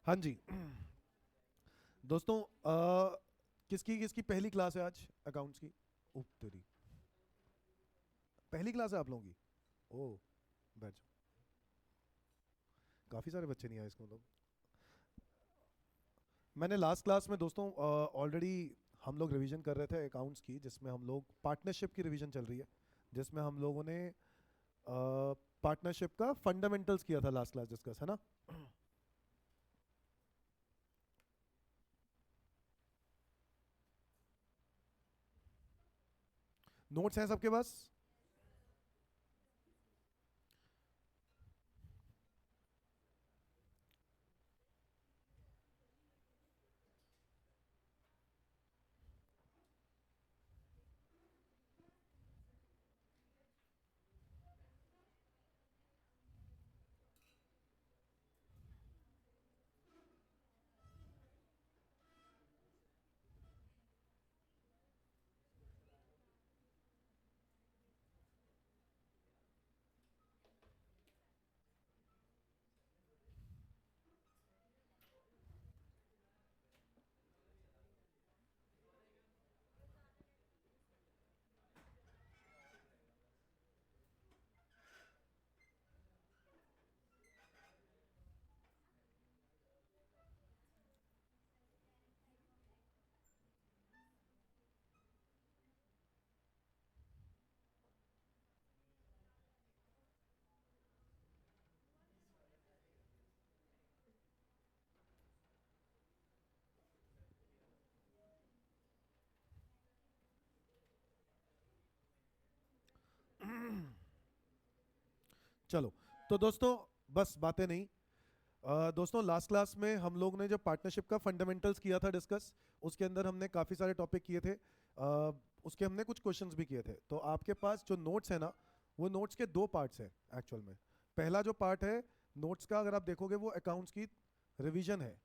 हाँ जी। दोस्तों, किसकी किसकी पहली क्लास है आज अकाउंट्स की? ओह तेरी, पहली क्लास है आप लोगों की? ओह, बैठ जाओ। काफ़ी सारे बच्चे नहीं आए इसको मतलब। मैंने लास्ट क्लास में दोस्तों ऑलरेडी हम लोग रिवीजन कर रहे थे अकाउंट्स की, जिसमें हम लोग पार्टनरशिप की रिवीजन चल रही है, जिसमें हम लोगों ने पार्टनरशिप का फंडामेंटल्स किया था लास्ट क्लास डिस्कस, है ना? नोट्स हैं सबके पास? चलो, तो दोस्तों, बस बातें नहीं। दोस्तों, लास्ट क्लास में हम लोग ने जब पार्टनरशिप का फंडामेंटल्स किया था डिस्कस, उसके अंदर हमने काफ़ी सारे टॉपिक किए थे। उसके हमने कुछ क्वेश्चंस भी किए थे। तो आपके पास जो नोट्स है ना, वो नोट्स के दो पार्ट्स हैं एक्चुअल में। पहला जो पार्ट है नोट्स का, अगर आप देखोगे, वो अकाउंट्स की रिवीजन है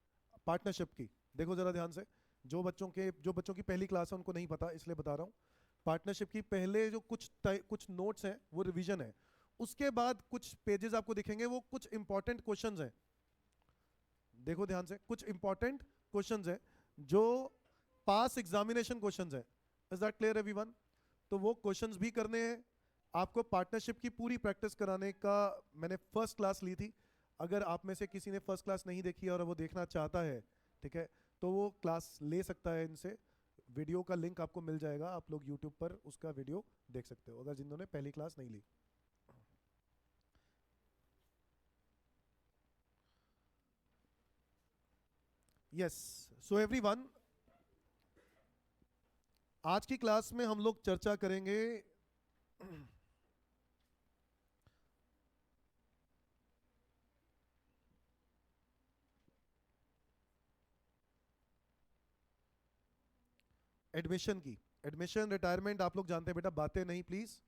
पार्टनरशिप की। देखो ज़रा ध्यान से। जो बच्चों की पहली क्लास है उनको नहीं पता, इसलिए बता रहा हूँ। पार्टनरशिप की पहले जो कुछ नोट्स हैं वो रिवीजन है। उसके बाद कुछ पेजेस आपको दिखेंगे, वो कुछ इंपॉर्टेंट क्वेश्चंस हैं। देखो ध्यान से, कुछ इंपॉर्टेंट क्वेश्चंस हैं जो पास एग्जामिनेशन क्वेश्चंस हैं। Is that clear everyone? तो वो क्वेश्चंस भी करने हैं आपको। पार्टनरशिप की पूरी प्रैक्टिस कराने का मैंने फर्स्ट क्लास ली थी। अगर आप में से किसी ने फर्स्ट क्लास नहीं देखी और वो देखना चाहता है, ठीक है, तो वो क्लास ले सकता है इनसे। वीडियो का लिंक आपको मिल जाएगा, आप लोग यूट्यूब पर उसका वीडियो देख सकते हो, अगर जिन्होंने पहली क्लास नहीं ली। यस। सो एवरीवन, आज की क्लास में हम लोग चर्चा करेंगे एडमिशन की। एडमिशन, रिटायरमेंट, आप लोग जानते हैं बेटा, बातें नहीं प्लीज।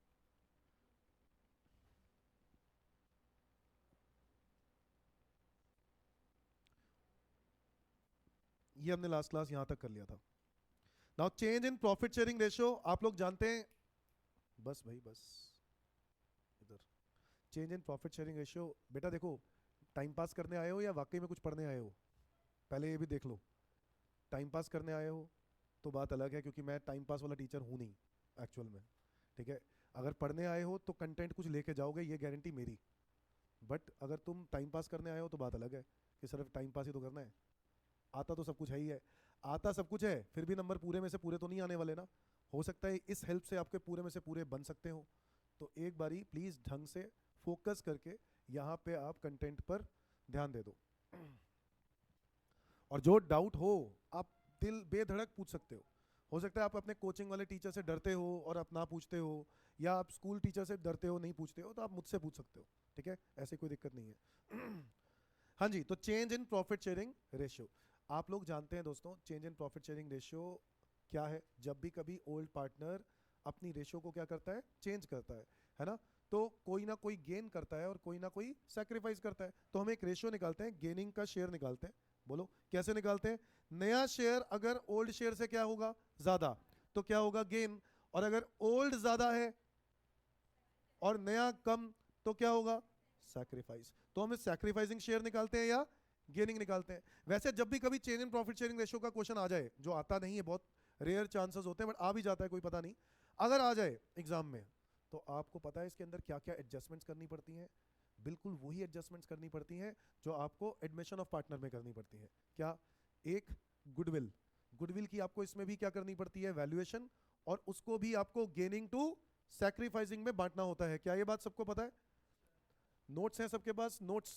ये हमने लास्ट क्लास यहां तक कर लिया था। Now change in profit sharing ratio, आप लोग जानते हैं। बस भाई बस, इधर। Change in profit sharing ratio, बेटा देखो, टाइम पास करने आए हो या वाकई में कुछ पढ़ने आए हो? पहले ये भी देख लो। टाइम पास करने आए हो तो बात अलग है, क्योंकि मैं टाइम पास वाला टीचर हूं नहीं एक्चुअल में। ठीक है। अगर पढ़ने आए हो तो कंटेंट कुछ लेके जाओगे, ये गारंटी मेरी। बट अगर तुम टाइम पास करने आए हो तो बात अलग है कि सिर्फ टाइम पास ही तो करना है। आता तो सब कुछ है ही है। आता सब कुछ है, फिर भी नंबर पूरे में से पूरे तो नहीं आने वाले ना। हो सकता है इस हेल्प से आपके पूरे में से पूरे बन सकते हो। तो एक बारी प्लीज़ ढंग से फोकस करके यहाँ पे आप कंटेंट पर ध्यान दे दो। और जो डाउट हो, आप दिल बेधड़क पूछ सकते हो सकता है आप अपने कोचिंग वाले टीचर से डरते हो और आप ना पूछते हो, या आप स्कूल टीचर से डरते हो नहीं पूछते हो, तो आप मुझसे पूछ सकते हो। ठीक है, ऐसे कोई दिक्कत नहीं है। हाँ जी, तो change in profit sharing ratio, आप लोग जानते हैं दोस्तों, change in profit sharing ratio क्या है? जब भी कभी ओल्ड पार्टनर अपनी रेशियो को क्या करता है, चेंज करता है ना? तो कोई ना कोई गेन करता है और कोई ना कोई सैक्रिफाइस करता है। तो हम एक रेशियो निकालते हैं, गेनिंग का शेयर निकालते हैं। बोलो कैसे निकालते हैं? नया शेयर अगर ओल्ड शेयर से क्या होगा, ज्यादा, तो क्या होगा, गेन। और अगर ओल्ड ज्यादा है और नया कम, तो क्या होगा, सैक्रिफाइस। तो हम इस सैक्रिफाइसिंग शेयर निकालते हैं या गेनिंग निकालते हैं। वैसे जब भी कभी change in profit sharing ratio का क्वेश्चन आ जाए, जो आता नहीं है, बहुत रेयर चांसेस होते हैं, बट आ भी जाता है, कोई पता नहीं, अगर आ जाए एग्जाम में, तो आपको पता है इसके अंदर क्या क्या एडजस्टमेंट्स करनी पड़ती हैं। बिल्कुल वही एडजस्टमेंट्स करनी पड़ती हैं जो आपको एडमिशन ऑफ पार्टनर में करनी पड़ती हैं। क्या? एक, गुडविल। गुडविल की आपको इसमें भी क्या करनी पड़ती है? वैल्यूएशन, और उसको भी आपको गेनिंग टू सैक्रिफाइसिंग में बांटना होता है। क्या ये बात सबको पता है? नोट्स हैं सबके पास? नोट्स,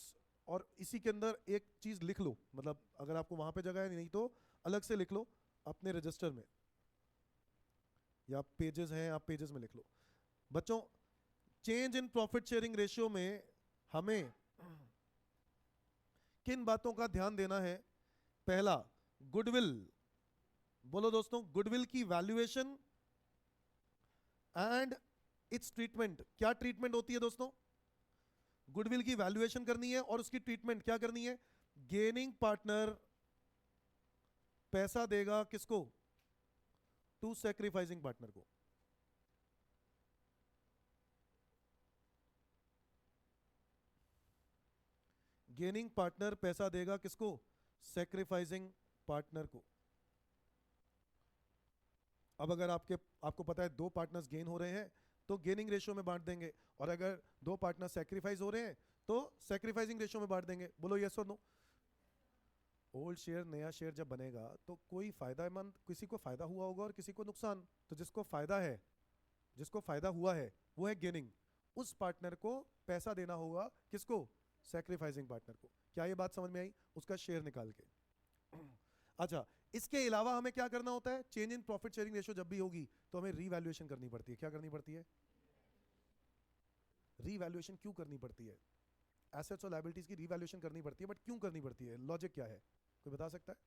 और इसी के अंदर एक चीज लिख लो, मतलब अगर आपको वहां पे जगह है, नहीं तो अलग से लिख लो अपने रजिस्टर में, या पेजेस हैं आप पेजेस में लिख लो। बच्चों, change in profit sharing ratio में हमें किन बातों का ध्यान देना है? पहला, गुडविल। बोलो दोस्तों, गुडविल की वैल्यूएशन एंड इट्स ट्रीटमेंट। क्या ट्रीटमेंट होती है दोस्तों? गुडविल की वैल्यूएशन करनी है और उसकी ट्रीटमेंट क्या करनी है? गेनिंग पार्टनर पैसा देगा किसको? टू सैक्रिफाइसिंग पार्टनर को। गेनिंग पार्टनर पैसा देगा किसको? सैक्रिफाइसिंग पार्टनर को। अब अगर आपको पता है दो पार्टनर्स गेन हो रहे हैं तो गेनिंग रेशियो में बांट देंगे, और अगर दो पार्टनर सैक्रिफाइस हो रहे हैं तो सैक्रिफाइसिंग रेशियो में बांट देंगे। बोलो यस और नो। ओल्ड शेयर नया शेयर जब बनेगा तो कोई फायदामंद, किसी को फायदा हुआ होगा और किसी को नुकसान। तो जिसको फायदा है, जिसको फायदा हुआ है, वो है गेनिंग। उस पार्टनर को पैसा देना होगा किसको? सैक्रिफाइसिंग पार्टनर को। क्या ये बात समझ में आई? उसका शेयर निकाल के। अच्छा, इसके अलावा हमें क्या करना होता है? Change in profit sharing ratio जब भी होगी तो हमें रीवैल्यूएशन करनी पड़ती है। क्या करनी पड़ती है? रीवैल्यूएशन क्यों करनी पड़ती है? एसेट्स और लायबिलिटीज की रीवैल्यूएशन करनी पड़ती है, बट क्यों करनी पड़ती है? लॉजिक क्या है? कोई बता सकता है?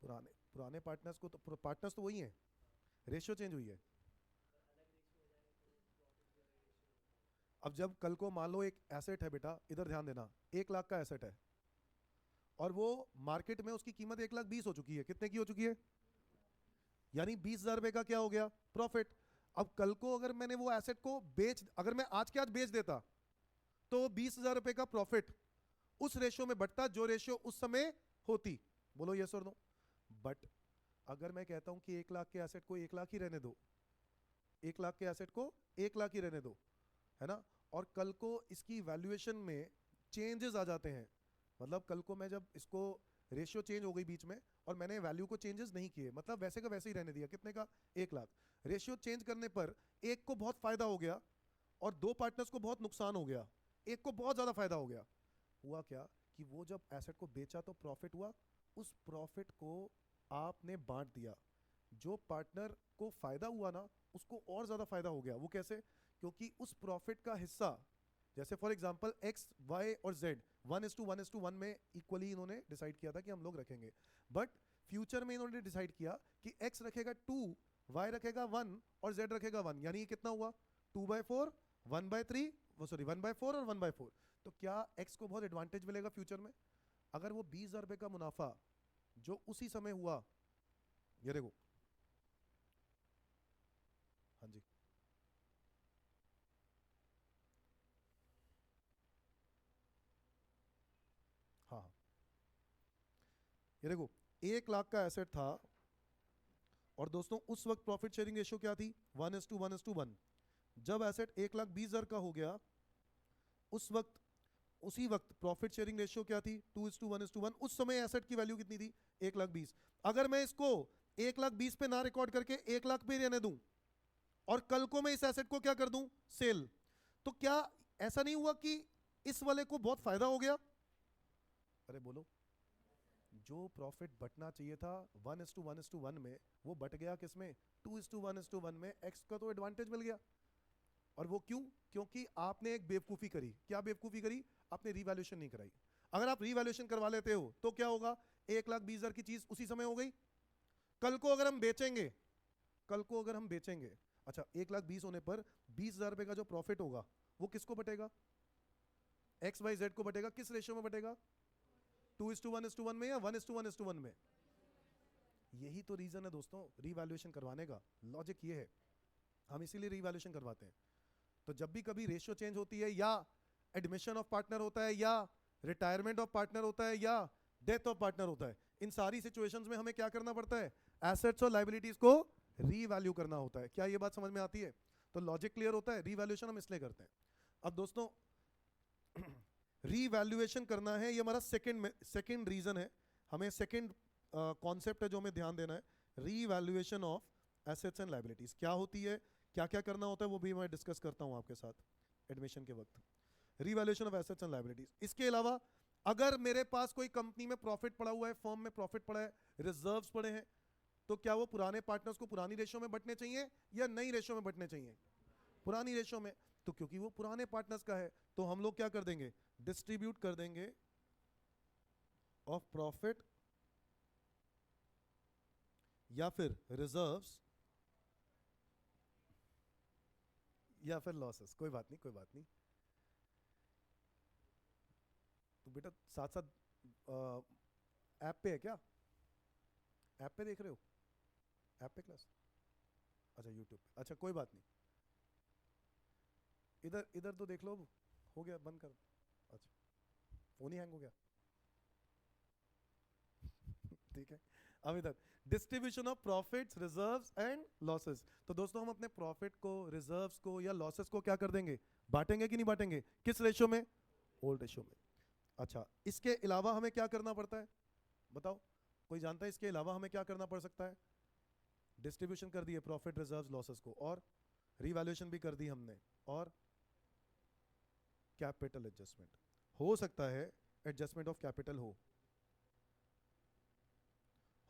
पुराने पुराने पार्टनर्स को तो, पार्टनर्स तो वही हैं, रेशियो चेंज हुई है। अब जब कल को मान लो एक एसेट है, बेटा इधर ध्यान देना, 1 लाख का एसेट है और वो मार्केट में उसकी कीमत 1,20,000 हो चुकी है। कितने की हो चुकी है? यानी 20,000 रुपए का क्या हो गया? प्रॉफिट। अब कल को अगर मैंने वो एसेट को अगर मैं आज के आज बेच देता तो 20,000 रुपए का प्रॉफिट उस रेशियो में बढ़ता जो रेशियो उस समय होती। बोलो यस और नो। बट अगर मैं कहता हूं कि 1 लाख के एसेट को 1 लाख ही रहने दो, 1 लाख के एसेट को 1 लाख ही रहने दो, है ना, और कल को इसकी वैल्यूएशन में चेंजेस आ जाते हैं, मतलब कल को मैं जब इसको, रेशियो चेंज हो गई बीच में और मैंने वैल्यू को चेंजेस नहीं किए, मतलब वैसे का वैसे ही रहने दिया, कितने का? 1 लाख। रेशियो चेंज करने पर एक को बहुत फायदा हो गया और दो पार्टनर्स को बहुत नुकसान हो गया। एक को बहुत ज्यादा फायदा हो गया। हुआ क्या कि वो जब एसेट को बेचा तो प्रॉफिट हुआ, उस प्रॉफिट को आपने बांट दिया। जो पार्टनर को फायदा हुआ ना, उसको और ज्यादा फायदा हो गया। वो कैसे? क्योंकि उस प्रॉफिट का हिस्सा, जैसे फॉर एग्जांपल एक्स वाई और जेड 1:1:1 में इक्वली इन्होंने डिसाइड किया था कि हम लोग रखेंगे, बट फ्यूचर में इन्होंने डिसाइड किया कि एक्स रखेगा 2, वाई रखेगा 1 और जेड रखेगा 1। यानी ये कितना हुआ? 2/4, 1/3, वो सॉरी 1/4 और 1/4। तो क्या एक्स को बहुत एडवांटेज मिलेगा फ्यूचर में? अगर वो 20,000 रुपए का मुनाफा जो उसी समय हुआ, ये देखो, हाँ जी, हाँ हाँ, ये देखो, 1 लाख का एसेट था और दोस्तों उस वक्त प्रॉफिट शेयरिंग रेशियो क्या थी? 1:1:1। जब एसेट 1,20,000 का हो गया, उस वक्त, उसी वक्त प्रॉफिट शेयरिंग रेशियो क्या थी? 2:1:1। उस समय एसेट की वैल्यू कितनी थी? 1,20,000। अगर मैं इसको 1,20,000 पे ना रिकॉर्ड करके 1 लाख पे रहने दूं और कल को मैं इस एसेट को क्या कर दूं? सेल, तो क्या ऐसा नहीं हुआ कि इस वाले को बहुत फायदा हो गया? अरे बोलो, जो प्रॉफिट बटना चाहिए था 1:1:1 में, वो बट गया किसमें? 2:1:1 में। एक्स का तो एडवांटेज मिल गया। और वो क्यों? क्योंकि आपने एक बेवकूफी करी। क्या बेवकूफी करी? आपने रिवैल्यूएशन नहीं कराई। अगर आप रिवैल्यूएशन करवा लेते हो तो क्या होगा? 1,20,000 की चीज उसी समय हो गई। कल को अगर हम बेचेंगे, कल को अगर हम बेचेंगे, अच्छा 1,20,000 होने पर 20,000 रुपए का जो प्रॉफिट होगा वो किसको बटेगा? एक्स वाई जेड को बटेगा। किस रेशियो में बटेगा? 2:1:1 में या 1:1:1 में? यही तो रीजन है दोस्तों रिवैल्यूएशन करवाने का। लॉजिक ये है, हम इसीलिए रिवैल्यूएशन करवाते हैं। तो जब भी कभी रेशियो चेंज होती है, या एडमिशन ऑफ पार्टनर होता है, या रिटायरमेंट ऑफ पार्टनर होता है, या डेथ ऑफ पार्टनर होता है, इन सारी सिचुएशंस में हमें क्या करना पड़ता है? एसेट्स और लायबिलिटीज को रीवैल्यू करना होता है। क्या ये बात समझ में आती है? तो लॉजिक क्लियर होता है? रीवैल्यूएशन हम इसलिए करते हैं। अब दोस्तों रीवैल्यूएशन करना है, ये हमारा सेकंड रीजन है, हमें सेकंड कॉन्सेप्ट है जो हमें ध्यान देना है, revaluation of assets and liabilities. क्या होती है, क्या क्या करना होता है, वो भी मैं डिस्कस करता हूं आपके साथ एडमिशन के वक्त। Revaluation of assets and liabilities. इसके अलावा अगर मेरे पास कोई कंपनी में प्रॉफिट पड़ा हुआ है, फर्म में प्रॉफिट पड़ा है, रिजर्व्स पड़े हैं, तो क्या वो पुराने पार्टनर्स को पुरानी रेशो में बंटने चाहिए या नई रेशो में बंटने चाहिए? पुरानी रेशो में। तो क्योंकि वो पुराने पार्टनर्स का है, तो हम लोग क्या कर देंगे? डिस्ट्रीब्यूट कर देंगे ऑफ प्रॉफिट या फिर रिजर्व्स या फिर लॉसेस। कोई बात नहीं, कोई बात नहीं। तो बेटा साथ साथ ऐप पे है क्या? ऐप पे देख रहे हो? ऐप पे क्लास? अच्छा यूट्यूब पे, अच्छा कोई बात नहीं। इधर इधर तो देख लो, हो गया, बंद कर। अच्छा फोन ही हैंग हो गया। ठीक है, अब इधर distribution of profits, reserves and losses. तो दोस्तों हम अपने प्रॉफिट को, रिजर्व्स को या लॉसेस को क्या कर देंगे? बांटेंगे कि नहीं बांटेंगे? किस रेशो में? ओल्ड रेशो में। अच्छा, इसके अलावा हमें क्या करना पड़ता है? बताओ, कोई जानता है इसके अलावा हमें क्या करना पड़ सकता है? डिस्ट्रीब्यूशन कर दिए प्रॉफिट, रिजर्व्स, लॉसेस को, और रिवैल्यूएशन भी कर दी हमने, और कैपिटल एडजस्टमेंट। हो सकता है एडजस्टमेंट ऑफ कैपिटल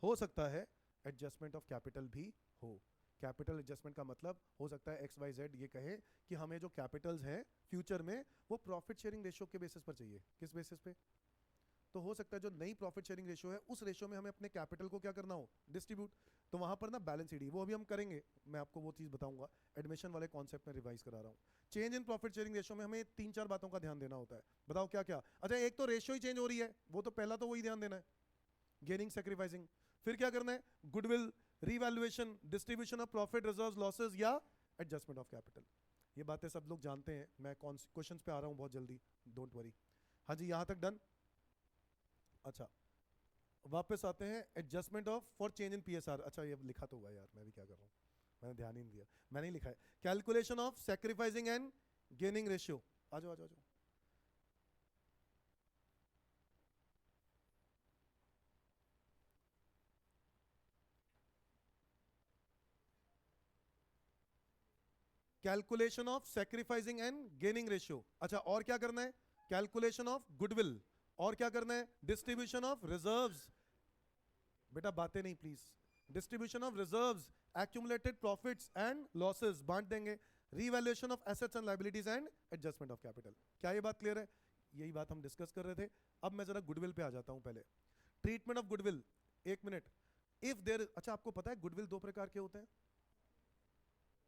हो सकता है एडजस्टमेंट ऑफ कैपिटल भी हो। कैपिटल एडजस्टमेंट का मतलब हो सकता है एक्स वाई जेड ये कहे कि हमें जो कैपिटल्स हैं फ्यूचर में वो प्रॉफिट शेयरिंग रेशियो के बेसिस पर चाहिए। किस बेसिस पे? तो हो सकता है जो नई प्रॉफिट शेयरिंग रेशियो है उस रेशियो में हमें अपने कैपिटल को क्या करना हो? डिस्ट्रीब्यूट। तो वहां पर ना बैलेंस शीट, वो अभी हम करेंगे, मैं आपको वो चीज बताऊंगा, एडमिशन वाले कॉन्सेप्ट में रिवाइज करा रहा हूँ। Change in profit sharing ratio में हमें 3-4 बातों का ध्यान देना होता है। बताओ क्या क्या? अच्छा, एक तो रेशियो ही चेंज हो रही है, वो तो पहला तो वही ध्यान देना है, गेनिंग सैक्रिफाइसिंग। फिर क्या करना है? Goodwill, revaluation, distribution of profit, reserves, losses या एडजस्टमेंट ऑफ कैपिटल। ये बातें सब लोग जानते हैं, मैं क्वेश्चंस पे आ रहा हूं बहुत जल्दी, डोंट वरी। हाँ जी, यहां तक डन। अच्छा, वापस आते हैं, adjustment of for change in PSR. अच्छा ये लिखा तो हुआ यार, मैं भी क्या कर रहा हूँ, मैंने ध्यान ही नहीं दिया, मैंने ही लिखा है। Calculation of sacrificing and gaining ratio. आ जाओ आ जाओ आ जाओ। Calculation of sacrificing and gaining ratio. अच्छा, और क्या करना है? कैलकुलेशन ऑफ गुडविल, और क्या करना है? Distribution of reserves. बेटा बातें नहीं please. Distribution of reserves, accumulated profits and losses बांट देंगे, revaluation of assets and liabilities and adjustment of capital. क्या ये बात क्लियर है? यही बात हम डिस्कस कर रहे थे। अब मैं जरा गुडविल पे आ जाता हूं पहले। ट्रीटमेंट ऑफ गुडविल, एक मिनट। इफ देयर, अच्छा आपको पता है गुडविल दो प्रकार के होते हैं?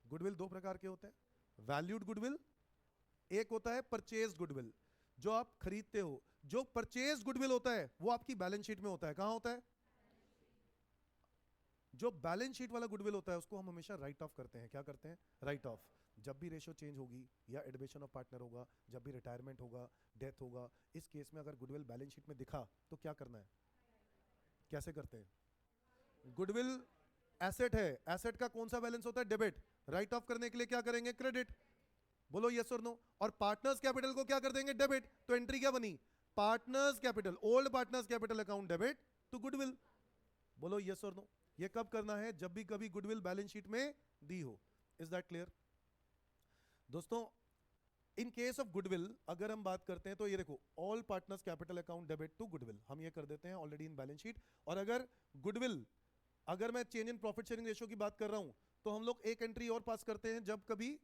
गुडविल दो प्रकार के होते हैं। वैल्यूड गुडविल, एक होता है परचेज गुडविल, जो आप खरीदते हो। जो परचेज गुडविल होता है वो आपकी बैलेंस शीट में होता है। कहां होता है? जो बैलेंस शीट वाला गुडविल होता है उसको हम हमेशा राइट ऑफ करते हैं। क्या करते हैं? Right of. जब भी रेशियो चेंज होगी, या एडमिशन ऑफ पार्टनर होगा, जब भी रिटायरमेंट होगा, डेथ होगा, इस केस में अगर गुडविल बैलेंस शीट में दिखा तो क्या करना है? कैसे करते हैं? गुडविल एसेट है, एसेट का कौन सा बैलेंस होता है? डेबिट। राइट ऑफ करने के लिए क्या करेंगे? क्रेडिट। बोलो यस और नो। और पार्टनर्स कैपिटल को क्या कर देंगे? डेबिट। तो एंट्री क्या बनी? Partners capital, old partners capital account debit to goodwill. बोलो यस और नो। ये कब करना है? जब भी कभी गुडविल बैलेंस शीट में दी हो। Is that clear? दोस्तों इन केस ऑफ गुडविल अगर हम बात करते हैं तो ये देखो, all partners capital account debit to goodwill, हम ये कर देते हैं ऑलरेडी इन बैलेंस शीट। और अगर गुडविल, अगर मैं change in profit sharing ratio की बात कर रहा हूं, तो हम लोग एक एंट्री और पास करते हैं जब कभी,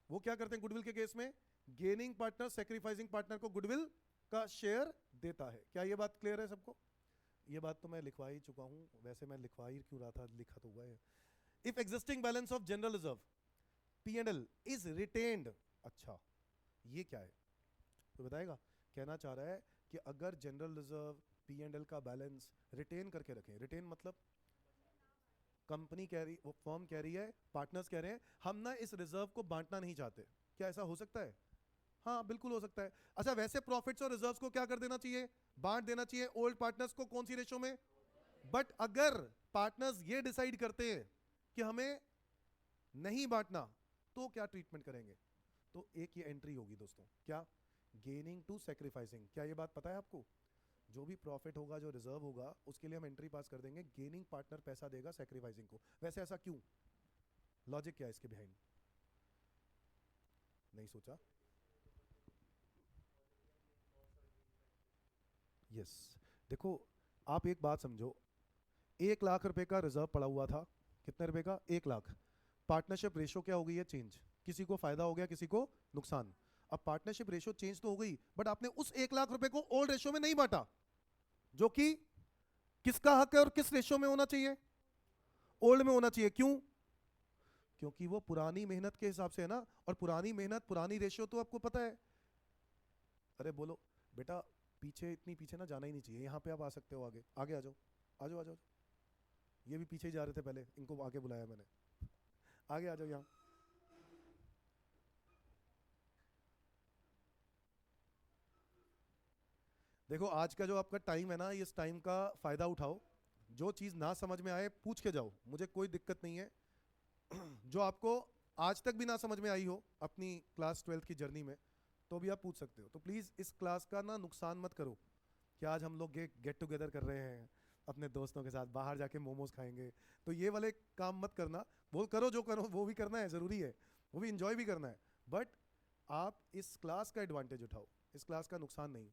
वो क्या करते हैं गुडविल के केस में? गेनिंग पार्टनर सैक्रिफाइसिंग पार्टनर को गुडविल का शेयर देता है। क्या ये बात क्लियर है सबको? ये बात तो मैं लिखवा ही चुका हूं, वैसे मैं लिखवा ही क्यों रहा था, लिखा तो हुआ है। If existing balance of general reserve P and L is retained. अच्छा ये क्या है तो बताएगा? कहना चाह रहा है कि अगर general reserve, P and L का बैलेंस रिटेन करके रखें। रिटेन मतलब कंपनी कह रही, वो फर्म कह रही है, पार्टनर्स कह रहे हैं हम ना इस रिजर्व को बांटना नहीं चाहते, क्या ऐसा हो सकता है? हाँ बिल्कुल हो सकता है। अच्छा वैसे प्रॉफिट्स और रिजर्व्स को क्या कर देना चाहिए? बांट देना चाहिए ओल्ड पार्टनर्स को। कौन सी रेशो में? बट अगर पार्टनर्स ये डिसाइड करते हैं कि हमें नहीं बांटना, तो क्या ट्रीटमेंट करेंगे? तो एक ये एंट्री होगी दोस्तों, क्या? Gaining to sacrificing. क्या ये बात पता है आपको? जो भी प्रॉफिट होगा, जो रिजर्व होगा, उसके लिए हम एंट्री पास कर देंगे, गेनिंग पार्टनर पैसा देगा सेक्रीफाइसिंग को। वैसे ऐसा क्यों? लॉजिक क्या है इसके बिहाइंड? नहीं सोचा? यस देखो, आप एक बात समझो, 1 लाख रुपए का रिजर्व पड़ा हुआ था। कितने रुपए का? 1 लाख। पार्टनरशिप रेशो क्या हो गई है? चेंज। किसी को फायदा हो गया, किसी को नुकसान। अब पार्टनरशिप रेशो चेंज तो हो गई, बट आपने उस 1 लाख रुपए को ओल्ड रेशो में नहीं बांटा, जो कि किसका हक है और किस रेशो में होना चाहिए? ओल्ड में होना चाहिए। क्यों? क्योंकि वो पुरानी मेहनत के हिसाब से है ना, और पुरानी मेहनत पुरानी रेशियो तो आपको पता है। अरे बोलो बेटा, पीछे इतनी पीछे ना जाना ही नहीं चाहिए, यहाँ पे आप आ सकते हो, आगे आगे आ जाओ, आ जाओ आ जाओ। ये भी पीछे ही जा रहे थे पहले, इनको आगे बुलाया मैंने, आगे आ जाओ यहाँ। देखो आज का जो आपका टाइम है ना, इस टाइम का फायदा उठाओ। जो चीज़ ना समझ में आए पूछ के जाओ, मुझे कोई दिक्कत नहीं है। जो आपको आज तक भी ना समझ में आई हो अपनी क्लास 12th की जर्नी में, तो भी आप पूछ सकते हो। तो प्लीज़ इस क्लास का ना नुकसान मत करो कि आज हम लोग गेट टुगेदर कर रहे हैं अपने दोस्तों के साथ, बाहर जाके मोमोज खाएंगे, तो ये वाले काम मत करना। वो करो जो करो, वो भी करना है, ज़रूरी है, वो भी इंजॉय भी करना है, बट आप इस क्लास का एडवांटेज उठाओ। इस क्लास का नुकसान नहीं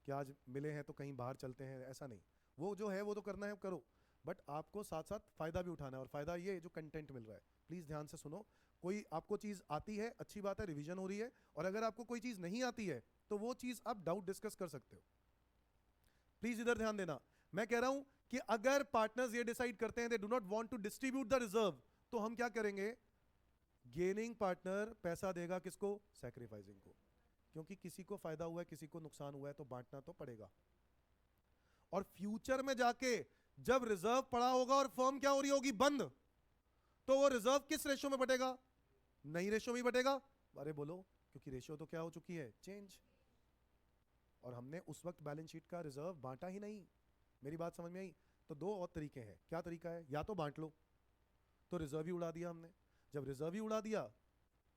कि आज मिले हैं तो कहीं बाहर चलते हैं, ऐसा नहीं। वो जो है वो तो करना है करो, बट आपको साथ साथ फ़ायदा भी उठाना है, और फ़ायदा ये जो कंटेंट मिल रहा है। प्लीज़ ध्यान से सुनो। कोई आपको चीज़ आती है, अच्छी बात है, रिवीजन हो रही है, और अगर आपको कोई चीज़ नहीं आती है तो वो चीज़ आप डाउट डिस्कस कर सकते हो। प्लीज इधर ध्यान देना। मैं कह रहा हूं कि अगर पार्टनर्स ये डिसाइड करते हैं they do not want to distribute the reserve, तो हम क्या करेंगे? गेनिंग पार्टनर पैसा देगा किसको? सैक्रिफाइसिंग को। क्योंकि किसी को फायदा हुआ है, किसी को नुकसान हुआ है, तो बांटना तो पड़ेगा। और फ्यूचर में जाके जब रिजर्व पड़ा होगा और फर्म क्या हो रही होगी? बंद, तो वो रिजर्व किस रेशो में बटेगा? नई रेशो में बटेगा। अरे बोलो, क्योंकि रेशो तो क्या हो चुकी है? चेंज। और हमने उस वक्त बैलेंस शीट का रिजर्व बांटा ही नहीं। मेरी बात समझ में आई? तो दो और तरीके हैं। क्या तरीका है? या तो बांट लो, तो रिजर्व ही उड़ा दिया हमने। जब रिजर्व ही उड़ा दिया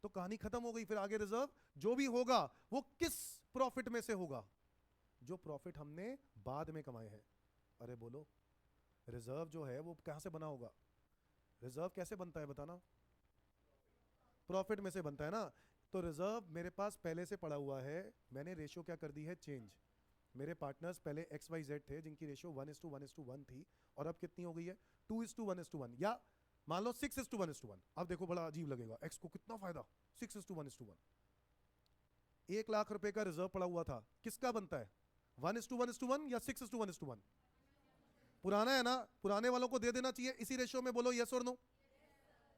तो कहानी खत्म हो गई। फिर आगे रिजर्व जो भी होगा वो किस प्रॉफिट में से होगा? जो प्रॉफिट हमने बाद में कमाए हैं। अरे बोलो, रिजर्व जो है वो कहां से बना होगा? रिजर्व कैसे बनता है बताना? प्रॉफिट में से बनता है ना। तो रिजर्व मेरे पास पहले से पड़ा हुआ है, मैंने रेशियो क्या कर दी है? चेंज। मेरे पार्टनर्स पहले एक्स वाई जेड थे जिनकी रेशियो 1:1:1 थी, और अब कितनी हो गई है? 2:1:1, या मान लो 6:1:1। अब देखो बड़ा अजीब लगेगा, एक्स को कितना फायदा, 6:1:1। 1 लाख रुपए का रिजर्व पड़ा हुआ था, किसका बनता है? 1:1:1 या 6:1:1? पुराना है ना, पुराने वालों को दे देना चाहिए इसी रेशियो में। बोलो यस और नो।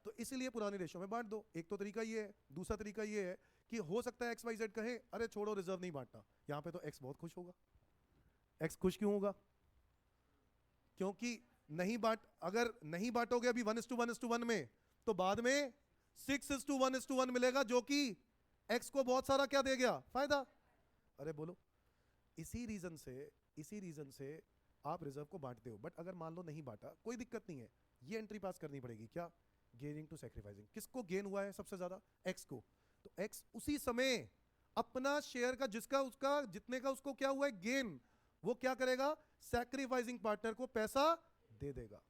तो इसीलिए पुरानी रेशियो में बांट दो। एक तो तरीका ये है। दूसरा तरीका ये है कि हो सकता है एक्स वाई जेड कहे अरे छोड़ो रिजर्व नहीं बांटना, यहां पे तो एक्स बहुत खुश होगा। एक्स खुश क्यों होगा? क्योंकि नहीं बांट, अगर नहीं बांटोगे अभी 1:1:1 में, तो बाद में 6:1:1 मिलेगा, जो कि एक्स को बहुत सारा क्या दे गया? फायदा। अरे बोलो, इसी रीजन से, इसी रीजन से आप रिजर्व को बांटते हो। बट अगर मान लो नहीं बांटा, कोई दिक्कत नहीं है, ये एंट्री पास करनी पड़ेगी। क्या? Gaining to sacrificing. किसको गेन हुआ है सबसे ज्यादा? एक्स को। तो एक्स उसी समय अपना शेयर का, जिसका उसका जितने का उसको क्या हुआ है? गेन। वो क्या करेगा? सैक्रिफाइसिंग पार्टनर को पैसा दे देगा।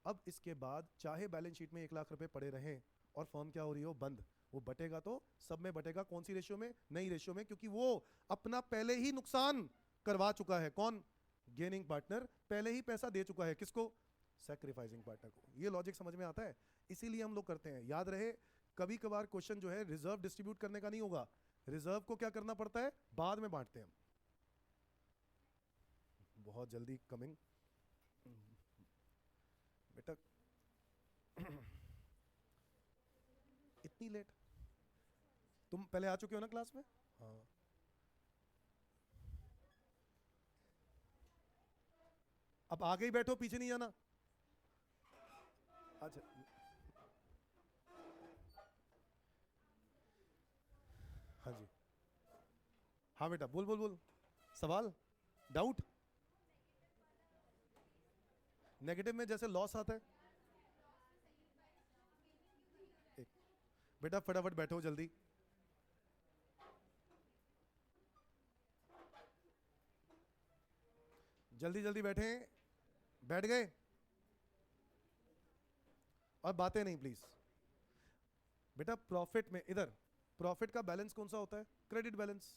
अब इसके बाद चाहे बैलेंस शीट में 1 लाख रुपए पड़े रहें और फर्म क्या हो रही हो? बंद, वो बटेगा तो सब में बटेगा। कौन सी रेशियो में? नई रेशियो में, क्योंकि वो अपना पहले ही नुकसान करवा चुका है। कौन? गेनिंग पार्टनर पहले ही पैसा दे चुका है। किसको? सैक्रिफाइसिंग पार्टनर को। ये लॉजिक समझ में आता है? इसीलिए हम लोग करते हैं। याद रहे, कभी कभार क्वेश्चन जो है रिजर्व डिस्ट्रीब्यूट करने का नहीं होगा, रिजर्व को क्या करना पड़ता है? बाद में बांटते हैं हम। बहुत जल्दी कमिंग बेटा। इतनी लेट? तुम पहले आ चुके हो ना क्लास में? हाँ। अब आगे ही बैठो, पीछे नहीं जाना। अच्छा हाँ जी, हाँ बेटा, बोल बोल बोल, सवाल, डाउट। नेगेटिव में जैसे लॉस आता है, एक बेटा फटाफट बैठो जल्दी, जल्दी जल्दी बैठे, बैठ गए, और बातें नहीं प्लीज। बेटा प्रॉफिट में, इधर प्रॉफिट का बैलेंस कौन सा होता है? Credit balance.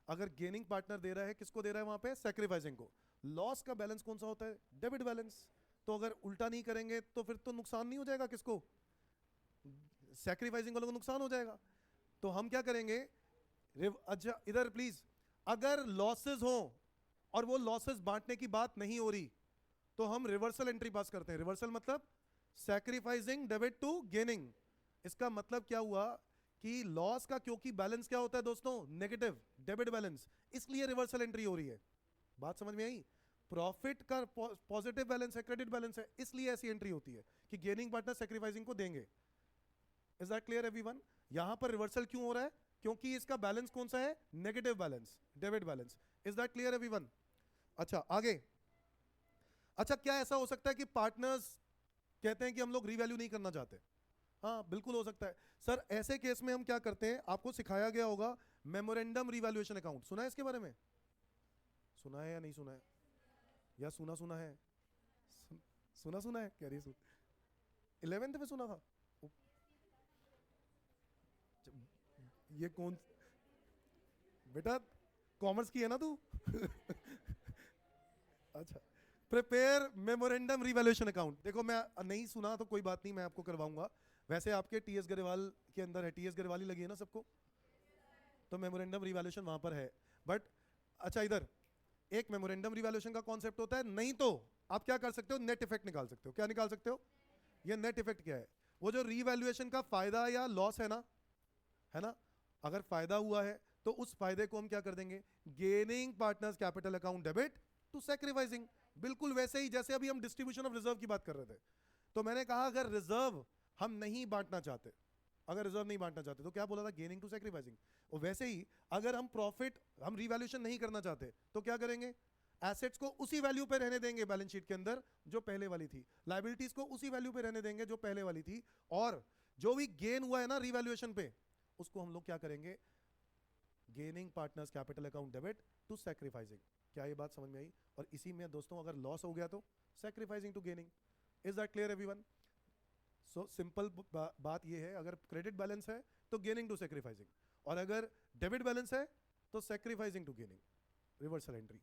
अगर गेनिंग पार्टनर दे रहा है, किसको दे रहा है वहां पे? सैक्रिफाइसिंग को। लॉस का बैलेंस कौन सा होता है? Debit balance. तो अगर उल्टा नहीं करेंगे तो फिर तो नुकसान नहीं हो जाएगा? किसको? सैक्रिफाइसिंग वालों को नुकसान हो जाएगा। तो हम क्या करेंगे? अच्छा इधर प्लीज, अगर लॉसेस हो और वो लॉसेस बांटने की बात नहीं हो रही तो हम रिवर्सल एंट्री पास करते हैं। रिवर्सल मतलब सैक्रिफाइसिंग डेबिट टू गेनिंग। इसका मतलब क्या हुआ कि लॉस का, क्योंकि बैलेंस क्या होता है दोस्तों? नेगेटिव, डेबिट बैलेंस, इसलिए रिवर्सल एंट्री हो रही है। बात समझ में आई? प्रॉफिट का पॉजिटिव बैलेंस है, क्रेडिट बैलेंस है, इसलिए ऐसी एंट्री होती है कि गेनिंग पार्टनर सैक्रिफाइसिंग को देंगे। Is that clear everyone? यहां पर रिवर्सल क्यों हो रहा है? क्योंकि इसका बैलेंस कौन सा है? Negative balance, debit balance. Is that clear everyone? अच्छा आगे। अच्छा क्या ऐसा हो सकता है कि पार्टनर्स कहते हैं कि हम लोग रीवैल्यू नहीं करना चाहते? हाँ बिल्कुल हो सकता है सर। ऐसे केस में हम क्या करते हैं, आपको सिखाया गया होगा मेमोरेंडम रिवैल्यूएशन अकाउंट। सुना है इसके बारे में? सुना है या नहीं सुना है? या सुना सुना है? सुना सुना है कह रही है? 11th में सुना था? ये कौन बेटा, कॉमर्स की है ना तू? अच्छा, प्रिपेयर मेमोरेंडम रिवैल्यूएशन अकाउंट। देखो मैं नहीं सुना तो कोई बात नहीं, मैं आपको करवाऊंगा। वैसे आपके टीएस गरेवाल के अंदर है, टीएस गरेवाल ही लगी है ना सबको, तो मेमोरेंडम रिवैल्यूएशन वहां पर है। बट अच्छा इधर एक मेमोरेंडम रिवैल्यूएशन का कॉन्सेप्ट होता है, नहीं तो आप क्या कर सकते हो? नेट इफेक्ट निकाल सकते हो। क्या निकाल सकते हो? ये नेट इफेक्ट क्या है? वो जो रिवैल्यूएशन का फायदा या लॉस है ना, है ना, अगर फायदा हुआ है तो उस फायदे को हम क्या कर देंगे? Gaining partners capital account debit to sacrificing. बिल्कुल वैसे ही जैसे अभी हम डिस्ट्रीब्यूशन ऑफ रिजर्व की बात कर रहे थे। तो मैंने कहा अगर रिजर्व हम नहीं बांटना चाहते, अगर रिजर्व नहीं बांटना चाहते तो क्या बोला था? Gaining to sacrificing. और वैसे ही अगर हम प्रॉफिट, हम रिवैल्यूएशन नहीं करना चाहते तो क्या करेंगे? एसेट्स को उसी वैल्यू पे रहने देंगे बैलेंस शीट के अंदर जो पहले वाली थी, लायबिलिटीज को उसी वैल्यू पे रहने देंगे जो पहले वाली थी, और जो भी गेन हुआ है ना रिवैल्यूएशन पे, उसको हम लोग क्या करेंगे? Gaining partners capital account debit to sacrificing. क्या ये बात समझ में आई? और इसी में दोस्तों अगर लॉस हो गया तो sacrificing to gaining. Is that clear everyone? So simple बात ये है, अगर क्रेडिट बैलेंस है तो गेनिंग टू सैक्रिफाइसिंग, और अगर डेबिट बैलेंस है तो sacrificing to gaining, reversal entry.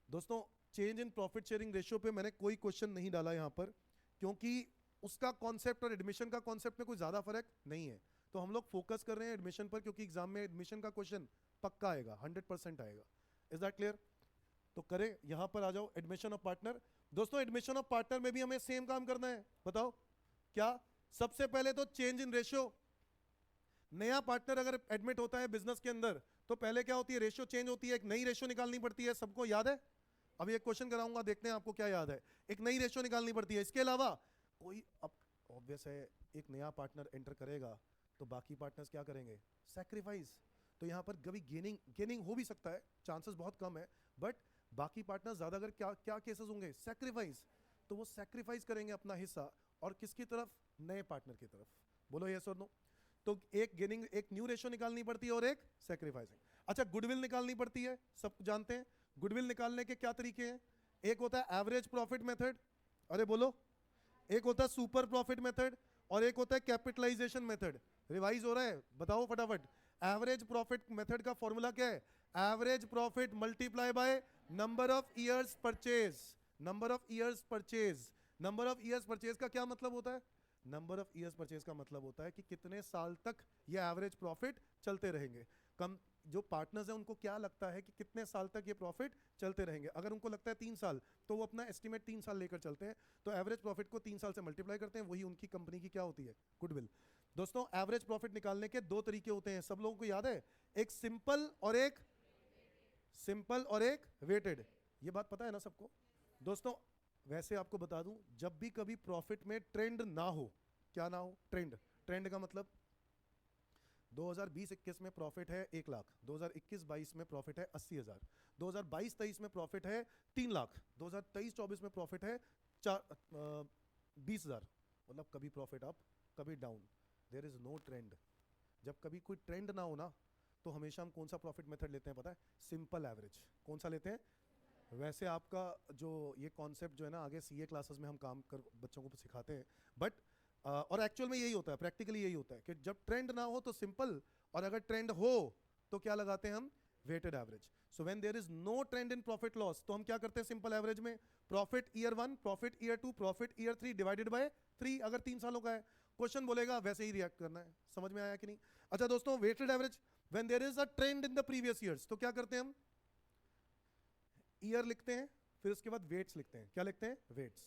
दोस्तों change in profit sharing ratio पे मैंने कोई क्वेश्चन नहीं डाला यहां पर, क्योंकि उसका कॉन्सेप्ट और एडमिशन का कॉन्सेप्ट में कोई ज्यादा फर्क नहीं है। तो हम लोग फोकस कर रहे हैं एडमिशन पर, क्योंकि एग्जाम में एडमिशन का क्वेश्चन पक्का आएगा, 100% आएगा। Is that clear? तो करें, यहां पर आ जाओ, एडमिशन ऑफ पार्टनर। दोस्तों एडमिशन ऑफ पार्टनर में भी हमें सेम काम करना है। बताओ क्या? सबसे पहले तो चेंज इन रेशियो। नया पार्टनर अगर एडमिट होता है बिजनेस के अंदर तो पहले क्या होती है? रेशियो चेंज होती है, एक नई रेशियो निकालनी पड़ती है। सबको याद है? अभी एक क्वेश्चन कराऊंगा, देखते हैं आपको क्या याद है। एक नई रेशियो निकालनी पड़ती है। इसके अलावा कोई, अब ऑब्वियस है, एक नया पार्टनर एंटर करेगा तो बाकी पार्टनर्स क्या करेंगे? सैक्रिफाइस। तो यहाँ पर कभी गेनिंग गेनिंग हो भी सकता है, चांसेस बहुत कम है, बट बाकी पार्टनर ज्यादा, अगर क्या क्या केसेस होंगे? सैक्रिफाइस। तो वो सैक्रिफाइस करेंगे अपना हिस्सा, और किसकी तरफ? नए पार्टनर की तरफ। बोलो यस और नो। तो एक गेनिंग, एक न्यू रेशियो निकालनी पड़ती है और एक सैक्रिफाइसिंग। अच्छा गुडविल निकालनी पड़ती है, सब जानते हैं। गुडविल निकालने के क्या तरीके हैं? एक होता है एवरेज प्रॉफिट मेथड, अरे बोलो, एक होता है सुपर प्रॉफिट मेथड, और एक होता है कैपिटलाइजेशन मेथड। रिवाइज हो रहा है? बताओ फटाफट। एवरेज प्रॉफिट मेथड का फॉर्मूला क्या है? Average profit multiply by number of years purchase. Number of years purchase. Number of years purchase का क्या मतलब होता है? नंबर ऑफ ईयर्स परचेज का मतलब होता है कि कितने साल तक ये एवरेज प्रॉफिट चलते रहेंगे। कम जो पार्टनर्स हैं उनको क्या लगता है कि कितने साल तक ये प्रॉफिट चलते रहेंगे? अगर उनको लगता है 3 साल, तो वो अपना एस्टिमेट 3 साल लेकर चलते हैं। तो एवरेज प्रॉफिट को 3 साल से मल्टीप्लाई करते हैं, वही उनकी कंपनी की क्या होती है? गुडविल। दोस्तों एवरेज प्रॉफिट निकालने के 2 तरीके होते हैं, सब लोगों को याद है? एक सिंपल और एक वेटेड। ये बात पता है ना सबको? दोस्तों वैसे आपको बता दूं, जब भी कभी प्रॉफिट में ट्रेंड ना हो, क्या ना हो? ट्रेंड। ट्रेंड का मतलब 2020-21 में प्रॉफिट है 1 लाख, 2021-22 में प्रॉफिट है 80,000, 2022-23 में प्रॉफिट है 3 लाख, 2023-24 में प्रॉफिट है 20,000। मतलब कभी प्रॉफिट अप कभी down, there is no trend. जब कभी कोई ट्रेंड ना हो ना, तो हमेशा हम कौन सा प्रॉफिट मेथड लेते हैं पता है? Simple average. कौन सा लेते हैं? वैसे आपका जो ये कॉन्सेप्ट जो है ना, आगे सीए क्लासेस में हम काम कर बच्चों को सिखाते हैं, बट और एक्चुअल में यही होता है, प्रैक्टिकली यही होता है कि जब ट्रेंड ना हो तो सिंपल, और अगर ट्रेंड हो तो क्या लगाते हैं हम? Weighted average. So when there is no trend in profit loss, तो हम क्या करते हैं सिंपल एवरेज में? Profit year 1, profit year 2, profit year 3 divided by 3, अगर 3 सालों का है। क्वेश्चन बोलेगा वैसे ही रिएक्ट करना है। समझ में आया कि नहीं? अच्छा दोस्तों, weighted average, when there is a trend in the previous years, तो क्या करते हैं हम? ईयर लिखते हैं, फिर उसके बाद वेट्स लिखते हैं। क्या लिखते हैं? वेट्स।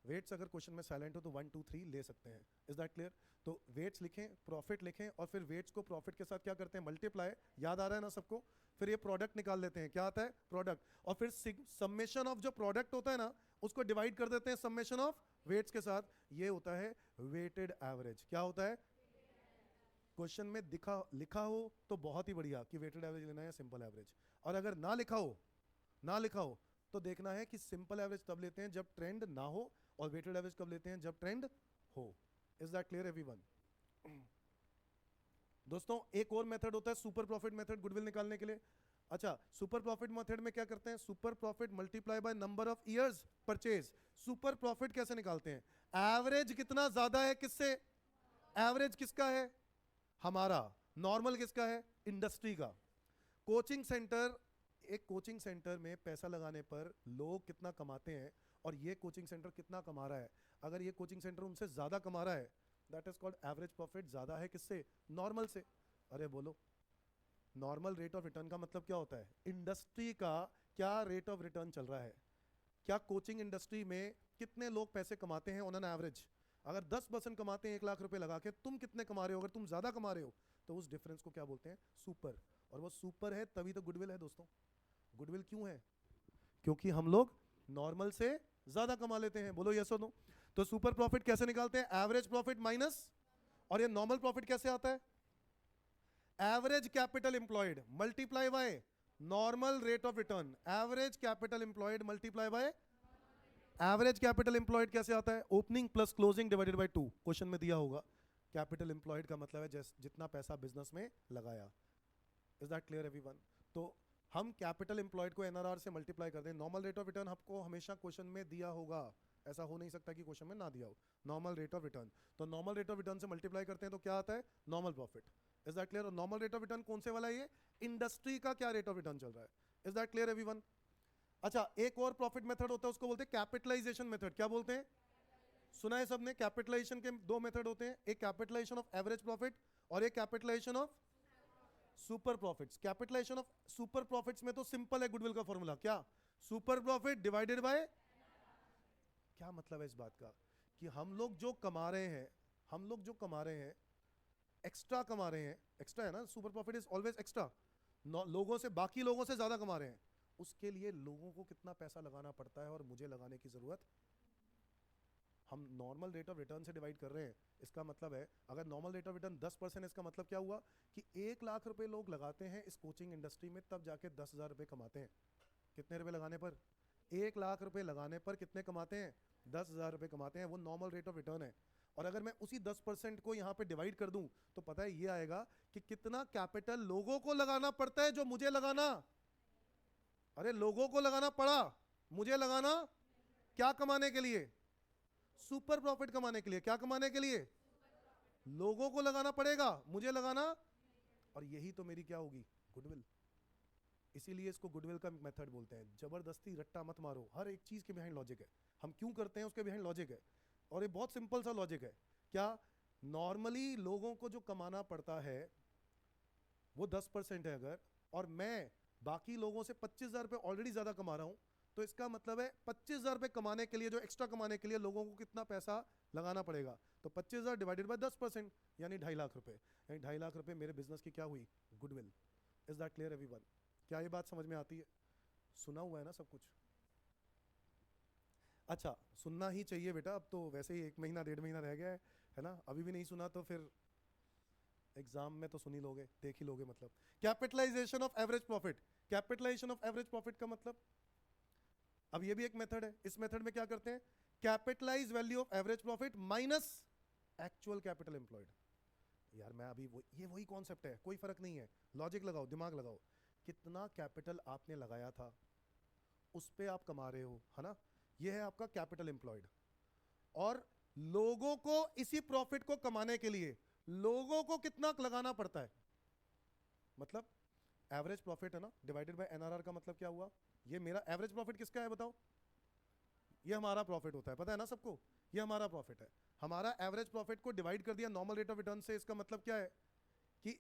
वेट्स अगर क्वेश्चन में साइलेंट हो तो 1 2 3 ले सकते हैं। Is that clear? तो वेट्स लिखें, प्रॉफिट लिखें, और फिर वेट्स को प्रॉफिट के साथ क्या करते हैं? मल्टीप्लाई। याद आ रहा है ना सबको? फिर ये प्रोडक्ट निकाल लेते हैं। क्या आता है? प्रोडक्ट। और फिर समेशन ऑफ जो प्रोडक्ट होता है ना, उसको डिवाइड कर देते हैं समेशन ऑफ वेट्स के साथ। ये होता है वेटेड एवरेज। क्या होता है? क्वेश्चन में लिखा हो तो बहुत ही बढ़िया कि वेटेड एवरेज लेना है, सिंपल एवरेज। और अगर ना लिखा हो तो देखना है कि सिंपल एवरेज तब लेते हैं जब ट्रेंड ना हो, और वेटेड एवरेज कब लेते हैं? जब ट्रेंड हो। Is that clear everyone? दोस्तों, एक और मेथड होता है सुपर प्रॉफिट मेथड गुडविल निकालने के लिए। अच्छा, सुपर प्रॉफिट मेथड में क्या करते हैं? Super profit multiply by number of years purchase. Super profit कैसे निकालते हैं? एवरेज कितना ज्यादा है किससे? एवरेज किसका है? हमारा। नॉर्मल किसका है? इंडस्ट्री का। कोचिंग सेंटर, एक कोचिंग सेंटर में पैसा लगाने पर लोग कितना कमाते हैं, और ये कोचिंग सेंटर कितना कमा रहा है। अगर ये कोचिंग सेंटर उनसे ज्यादा कमा रहा है, that is called average profit. ज्यादा है किससे? नॉर्मल से। अरे बोलो, नॉर्मल रेट ऑफ रिटर्न का मतलब क्या होता है? इंडस्ट्री का क्या रेट ऑफ रिटर्न चल रहा है। क्या कोचिंग इंडस्ट्री में कितने लोग पैसे कमाते हैं ऑन एन एवरेज? अगर 10% कमाते हैं 1 लाख रुपए लगा के, तुम कितने कमा रहे हो? अगर तुम ज्यादा कमा रहे हो तो उस डिफरेंस को क्या बोलते हैं? सुपर। और वो सुपर है तभी तो गुडविल है दोस्तों। गुडविल क्यों है? क्योंकि हम लोग नॉर्मल से ज्यादा कमा लेते हैं। बोलो यस और नो। तो सुपर प्रॉफिट कैसे निकालते हैं? एवरेज प्रॉफिट माइनस, और ये नॉर्मल प्रॉफिट कैसे आता है? Average capital employed multiply by normal rate of return. Average capital employed multiply by average capital employed कैसे आता है? Opening plus closing divided by 2। Question में दिया होगा। कैपिटल एम्प्लॉयड का मतलब है जितना पैसा बिजनेस में लगाया। Is that clear everyone? तो हम कैपिटल एम्प्लॉयड को एनआरआर से मल्टीप्लाई कर दें। नॉर्मल रेट ऑफ रिटर्न आपको हमेशा क्वेश्चन में दिया होगा, ऐसा हो नहीं सकता कि क्वेश्चन में ना दिया हो। नॉर्मल रेट ऑफ रिटर्न, तो नॉर्मल रेट ऑफ रिटर्न से मल्टीप्लाई करते हैं तो क्या आता है? Normal profit. Is that clear? और नॉर्मल रेट ऑफ रिटर्न कौन से वाला है? ये इंडस्ट्री का क्या रेट ऑफ रिटर्न चल रहा है। Is that clear everyone? अच्छा, एक और प्रॉफिट मेथड होता है, उसको बोलते हैं कैपिटलाइजेशन मेथड। क्या बोलते हैं? सुना है सबने? कैपिटलाइजेशन के दो मेथड होते हैं, एक कैपिटलाइजेशन ऑफ एवरेज प्रॉफिट और एक capitalisation of super profits. Capitalisation of super profits में तो सिंपल है गुडविल का फॉर्मूला। क्या? Super profit divided by. क्या मतलब है इस बात का? कि हम लोग जो कमा रहे हैं, एक्स्ट्रा कमा रहे हैं। एक्स्ट्रा है ना, super profit is always extra. लोगों से, बाकी लोगों से ज्यादा कमा रहे हैं, उसके लिए लोगों को कितना पैसा लगाना पड़ता है और मुझे लगाने की जरूरत। हम नॉर्मल रेट ऑफ रिटर्न से डिवाइड कर रहे हैं। इसका मतलब है अगर नॉर्मल रेट ऑफ रिटर्न 10%, इसका मतलब क्या हुआ कि 1 लाख रुपए लोग लगाते हैं इस कोचिंग इंडस्ट्री में, तब जाके 10,000 रुपए कमाते हैं। कितने रुपए लगाने पर? 1 लाख रुपए लगाने पर कितने कमाते हैं? 10,000 रुपए कमाते हैं। वो नॉर्मल रेट ऑफ रिटर्न है। और अगर मैं उसी 10% को यहाँ पे डिवाइड कर दूं तो पता है ये आएगा कि कितना कैपिटल लोगों को लगाना पड़ता है जो मुझे लगाना। अरे लोगों को लगाना पड़ा, मुझे लगाना क्या कमाने के लिए? सुपर प्रॉफिट कमाने के लिए। क्या कमाने के लिए? लोगों को लगाना पड़ेगा, मुझे लगाना। और यही तो मेरी क्या होगी? गुडविल। इसीलिए इसको गुडविल का मेथड बोलते हैं। जबरदस्ती रट्टा मत मारो, हर एक चीज के बिहाइंड लॉजिक है। हम क्यों करते हैं उसके बिहाइंड लॉजिक है, और ये बहुत सिंपल सा लॉजिक है। क्या? नॉर्मली लोगों को जो कमाना पड़ता है वो 10% है अगर, और मैं बाकी लोगों से 25,000 रुपए ऑलरेडी ज्यादा कमा रहा हूं, तो इसका मतलब है 25,000 रुपए कमाने के लिए, जो एक्स्ट्रा कमाने के लिए लोगों को कितना पैसा लगाना पड़ेगा। तो 25,000 डिवाइडेड बाय 10%, यानी 2.5 लाख रुपए। यानी 2.5 लाख रुपए मेरे बिजनेस की क्या हुई? Goodwill. Is that clear everyone? क्या ये बात समझ में आती है? सुना हुआ है ना सब कुछ? अच्छा, सुनना ही चाहिए बेटा, अब तो वैसे ही 1 महीना 1.5 महीना रह गया है ना? अभी भी नहीं सुना तो फिर एग्जाम में तो सुन ही लोगे, देख ही लोगे। मतलब capitalisation of average profit, capitalisation of average profit का मतलब, अब ये भी एक मेथड है। इस मेथड में क्या करते हैं, capitalise value of average profit minus actual capital employed. यार मैं अभी ये वही कॉन्सेप्ट है, कोई फर्क नहीं है। लॉजिक लगाओ, दिमाग लगाओ, कितना कैपिटल आपने लगाया था उस पे आप कमा रहे हो, है ना, ये है आपका कैपिटल एम्प्लॉयड। और लोगों को इसी प्रॉफिट को कमाने के लिए लोगों को कितना लगाना पड़ता है, मतलब एवरेज प्रॉफिट है ना डिवाइडेड बाय एनआरआर का मतलब क्या हुआ, ये मेरा एवरेज प्रॉफिट किसका है बताओ, ये हमारा प्रॉफिट होता है, पता है ना सबको, ये हमारा प्रॉफिट है। हमारा एवरेज प्रॉफिट को डिवाइड कर दिया नॉर्मल रेट ऑफ रिटर्न से, इसका मतलब क्या है कि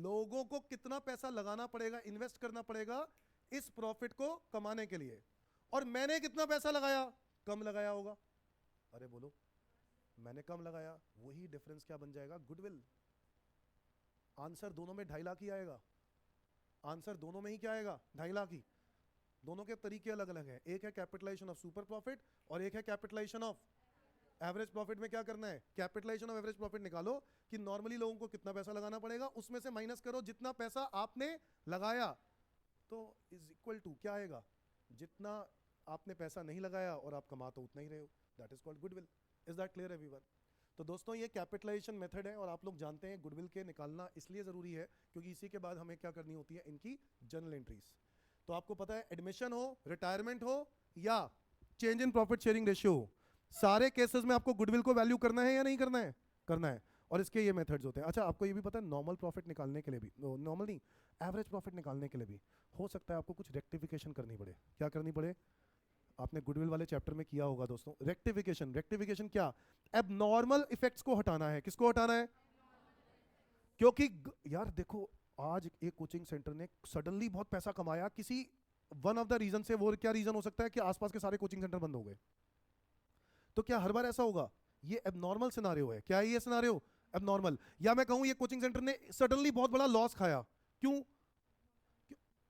लोगों को कितना पैसा लगाना पड़ेगा, इन्वेस्ट करना पड़ेगा इस प्रॉफिट को कमाने के लिए, और मैंने कितना पैसा लगाया, कम लगाया होगा। अरे बोलो, मैंने कम लगाया, वही डिफरेंस क्या बन जाएगा, गुडविल। आंसर दोनों में 2.5 लाख ही आएगा, आंसर दोनों में ही क्या आएगा, 2.5 लाख ही। दोनों के तरीके अलग अलग हैं, एक है कैपिटलाइजेशन ऑफ सुपर प्रॉफिट और एक है कैपिटलाइजेशन ऑफ एवरेज प्रॉफिट। में क्या करना है, कैपिटलाइजेशन ऑफ एवरेज प्रॉफिट निकालो कि नॉर्मली लोगों को कितना पैसा लगाना पड़ेगा, उसमें से माइनस करो जितना पैसा आपने लगाया, तो इज इक्वल टू क्या आएगा, जितना आपने पैसा नहीं लगाया और आप कमा तो उतना ही रहे हो, that is called goodwill. Is that clear everyone? तो दोस्तों ये कैपिटलाइजेशन मेथड है, और आप लोग जानते हैं गुडविल के निकालना इसलिए ज़रूरी है क्योंकि इसी के बाद हमें क्या करनी होती है, इनकी जर्नल एंट्रीज। तो आपको पता है एडमिशन हो, रिटायरमेंट हो या change in profit sharing ratio हो, सारे केसेस में आपको गुडविल को वैल्यू करना है या नहीं करना है, करना है। और इसके ये मेथड्स होते हैं। अच्छा आपको ये भी पता है नॉर्मल प्रॉफिट निकालने के लिए भी, नॉर्मल नहीं एवरेज प्रॉफिट निकालने के लिए भी हो सकता है आपको कुछ रेक्टिफिकेशन करनी पड़े। क्या करनी पड़े, आपने गुडविल वाले चैप्टर में किया होगा दोस्तों, रेक्टिफिकेशन। रेक्टिफिकेशन क्या, एबनॉर्मल इफेक्ट्स को हटाना है। किसको हटाना है, क्योंकि यार देखो आज एक कोचिंग सेंटर ने सडनली बहुत पैसा कमाया, किसी वन ऑफ द रीजन से। वो क्या रीजन हो सकता है कि आसपास के सारे कोचिंग सेंटर बंद हो गए। तो क्या हर बार ऐसा होगा, ये एबनॉर्मल सिनारियो है। क्या है ये सिनारियो, एबनॉर्मल। या मैं कहूं ये कोचिंग सेंटर ने सडनली बहुत बड़ा लॉस खाया, क्यों,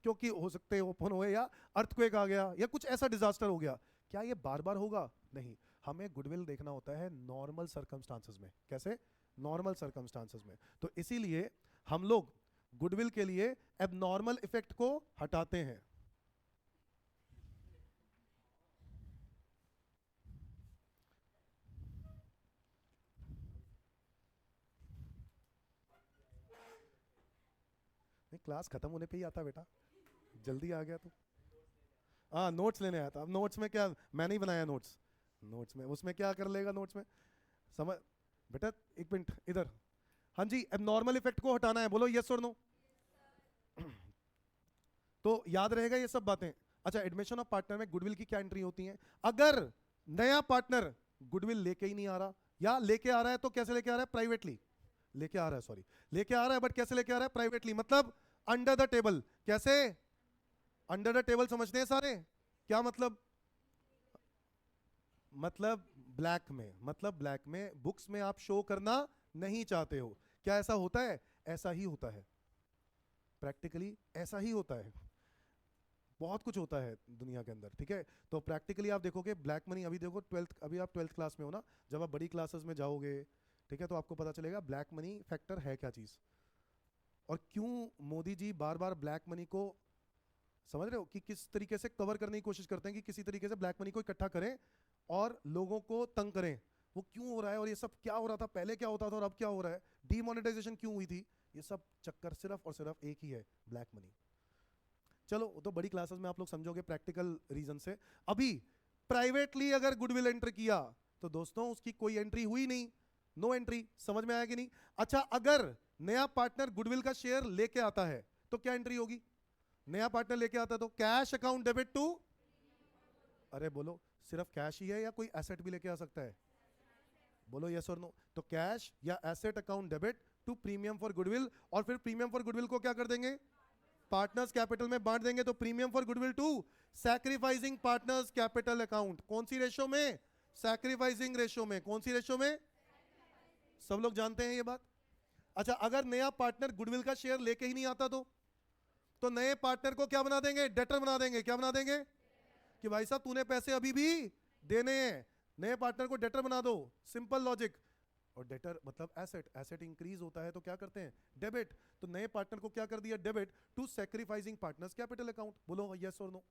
क्योंकि हो सकते हैं ओपन हुए या अर्थक्वेक आ गया या कुछ ऐसा डिजास्टर हो गया। क्या ये बार बार होगा, नहीं। हमें गुडविल देखना होता है नॉर्मल सर्कमस्टांसेस में। कैसे, नॉर्मल सर्कमस्टांसेस में। तो इसीलिए हम लोग गुडविल के लिए एबनॉर्मल इफेक्ट को हटाते हैं। नहीं क्लास खत्म होने पे ही आता बेटा, जल्दी आ गया तू। हाँ नोट्स लेने आया था। अब नोट्स में क्या, मैंने ही बनाया नोट्स, नोट्स में उसमें क्या कर लेगा, नोट्स में समझ बेटा। एक मिनट इधर, हाँ जी, एबनॉर्मल इफेक्ट को हटाना है, बोलो यस और नो। तो याद रहेगा ये सब बातें। अच्छा एडमिशन ऑफ पार्टनर में गुडविल की क्या एंट्री होती है, अगर नया पार्टनर गुडविल लेके ही नहीं आ रहा, या लेके आ रहा है तो कैसे लेके आ रहा है, प्राइवेटली लेके आ रहा है, सॉरी लेके आ रहा है, बट कैसे लेके आ रहा है, प्राइवेटली, मतलब अंडर द टेबल। कैसे, अंडर द टेबल समझते हैं सारे, क्या मतलब, मतलब ब्लैक में, मतलब ब्लैक में, बुक्स में आप शो करना नहीं चाहते हो। क्या ऐसा होता है, ऐसा ही होता है, प्रैक्टिकली ऐसा ही होता है। बहुत कुछ होता है दुनिया के अंदर, ठीक है। तो प्रैक्टिकली आप देखोगे ब्लैक मनी, अभी देखो 12th, अभी आप 12th क्लास में हो ना, जब आप बड़ी क्लासेस में जाओगे, ठीक है, तो आपको पता चलेगा ब्लैक मनी फैक्टर है क्या चीज़, और क्यों मोदी जी बार बार ब्लैक मनी को, समझ रहे हो कि किस तरीके से कवर करने की कोशिश करते हैं कि किसी तरीके से ब्लैक मनी को इकट्ठा करें और लोगों को तंग करें। वो क्यों हो रहा है, और ये सब क्या हो रहा था, पहले क्या होता था और अब क्या हो रहा है, डीमोनेटाइजेशन क्यों हुई थी, ये सब चक्कर सिर्फ और सिर्फ एक ही है, ब्लैक मनी। चलो तो बड़ी क्लासेस में आप लोग समझोगे प्रैक्टिकल रीजन से। अभी प्राइवेटली अगर गुडविल एंटर किया तो दोस्तों उसकी कोई एंट्री हुई नहीं, नो एंट्री। समझ में आया कि नहीं? अच्छा अगर नया पार्टनर गुडविल का शेयर लेके आता है तो क्या एंट्री होगी, नया पार्टनर लेके आता है तो कैश अकाउंट डेबिट टू, अरे बोलो सिर्फ कैश ही है या कोई एसेट भी लेके आ सकता है, बोलो यस और नो। तो कैश या asset account debit to premium for goodwill, और फिर प्रीमियम फॉर गुडविल को क्या कर देंगे, पार्टनर्स कैपिटल में बांट देंगे। तो premium for goodwill to sacrificing partners capital account, कौन सी रेशो में, सैक्रिफाइसिंग रेशो में, कौन सी रेशो में, सब लोग जानते हैं ये बात। अच्छा अगर नया पार्टनर गुडविल का शेयर लेके ही नहीं आता तो नए पार्टनर को क्या बना देंगे, डेटर बना देंगे। क्या बना देंगे कि भाई साहब तूने पैसे अभी भी देने हैं, नए पार्टनर को डेटर बना दो, सिंपल लॉजिक। और डेटर मतलब एसेट, एसेट इंक्रीज होता है तो क्या करते हैं, डेबिट। तो नए पार्टनर को क्या कर दिया, debit to sacrificing partners capital account. बोलो यस और नो,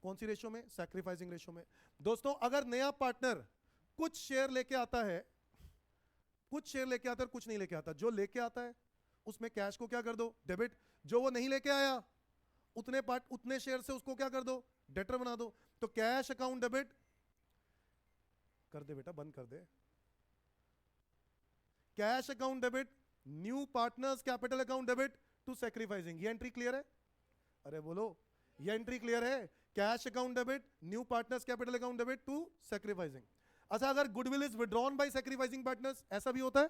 कौन सी रेशो में, सैक्रिफाइसिंग रेशो में। दोस्तों अगर नया पार्टनर कुछ शेयर लेके आता है, कुछ शेयर लेके आता है कुछ नहीं लेके आता, जो लेके आता है उसमें कैश को क्या कर दो, डेबिट। जो वो नहीं लेके आया उतने शेयर से उसको क्या कर दो, डेटर बना दो। तो कैश अकाउंट डेबिट कर दे बेटा, बंद कर दे। Cash account debit, new partners capital account debit to sacrificing. ये एंट्री क्लियर है? अरे बोलो, ये एंट्री क्लियर है? Cash account debit, new partners capital account debit to sacrificing. अच्छा, अगर goodwill is withdrawn by sacrificing partners, ऐसा भी होता है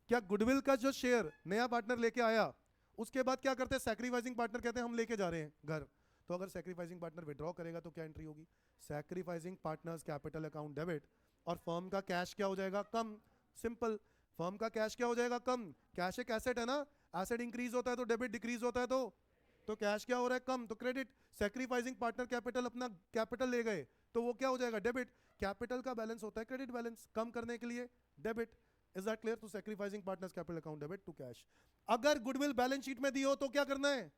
क्या? गुडविल का जो शेयर नया पार्टनर लेके आया, उसके बाद क्या करते हैं, सैक्रिफाइसिंग पार्टनर कहते हैं हम लेके जा रहे हैं घर। तो अगर सैक्रिफाइसिंग पार्टनर विड्रॉ करेगा तो क्या एंट्री होगी, sacrificing partners capital account debit, और फर्म का कैश क्या हो जाएगा, कम। सिंपल, फर्म का कैश क्या हो जाएगा, कम। कैश एक एसेट है ना, एसेट इंक्रीज होता है तो डेबिट डिक्रीज होता है, तो कैश क्या हो रहा है, कम, तो क्रेडिट। सैक्रिफाइसिंग पार्टनर कैपिटल अपना कैपिटल ले गए तो वो क्या हो जाएगा, डेबिट। कैपिटल का बैलेंस होता है क्रेडिट बैलेंस, कम करने के लिए debit. Is that clear? To sacrificing partners capital account debit to cash. अगर गुडविल बैलेंस शीट में दी हो तो क्या करना है,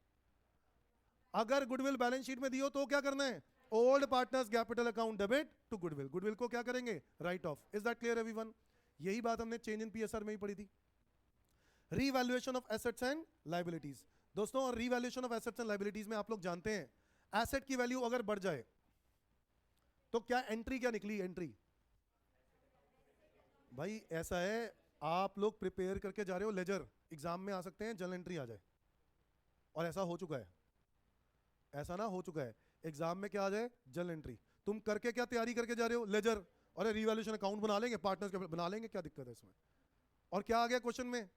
अगर गुडविल बैलेंस शीट में दी हो तो क्या करना है, old partners capital account debit to goodwill. Goodwill को क्या करेंगे, write off. Is that clear everyone? यही बात हमने चेंज इन पीएसआर में ही पढ़ी थी। Revaluation of assets and liabilities. दोस्तों और revaluation of assets and liabilities में आप लोग जानते हैं, एसेट की वैल्यू अगर बढ़ जाए तो क्या एंट्री, क्या निकली एंट्री? भाई ऐसा है, आप लोग प्रिपेयर करके जा रहे हो लेजर, एग्जाम में आ सकते हैं जर्नल एंट्री आ जाए, और ऐसा हो चुका है, ऐसा ना हो चुका है, एग्जाम में क्या आ जाए, जर्नल एंट्री। तुम करके क्या तैयारी करके जा रहे हो, लेजर, और रिवैल्यूएशन अकाउंट बना लेंगे, पार्टनर्स बना लेंगे, क्या दिक्कत है इसमें? और क्या आ गया क्वेश्चन में,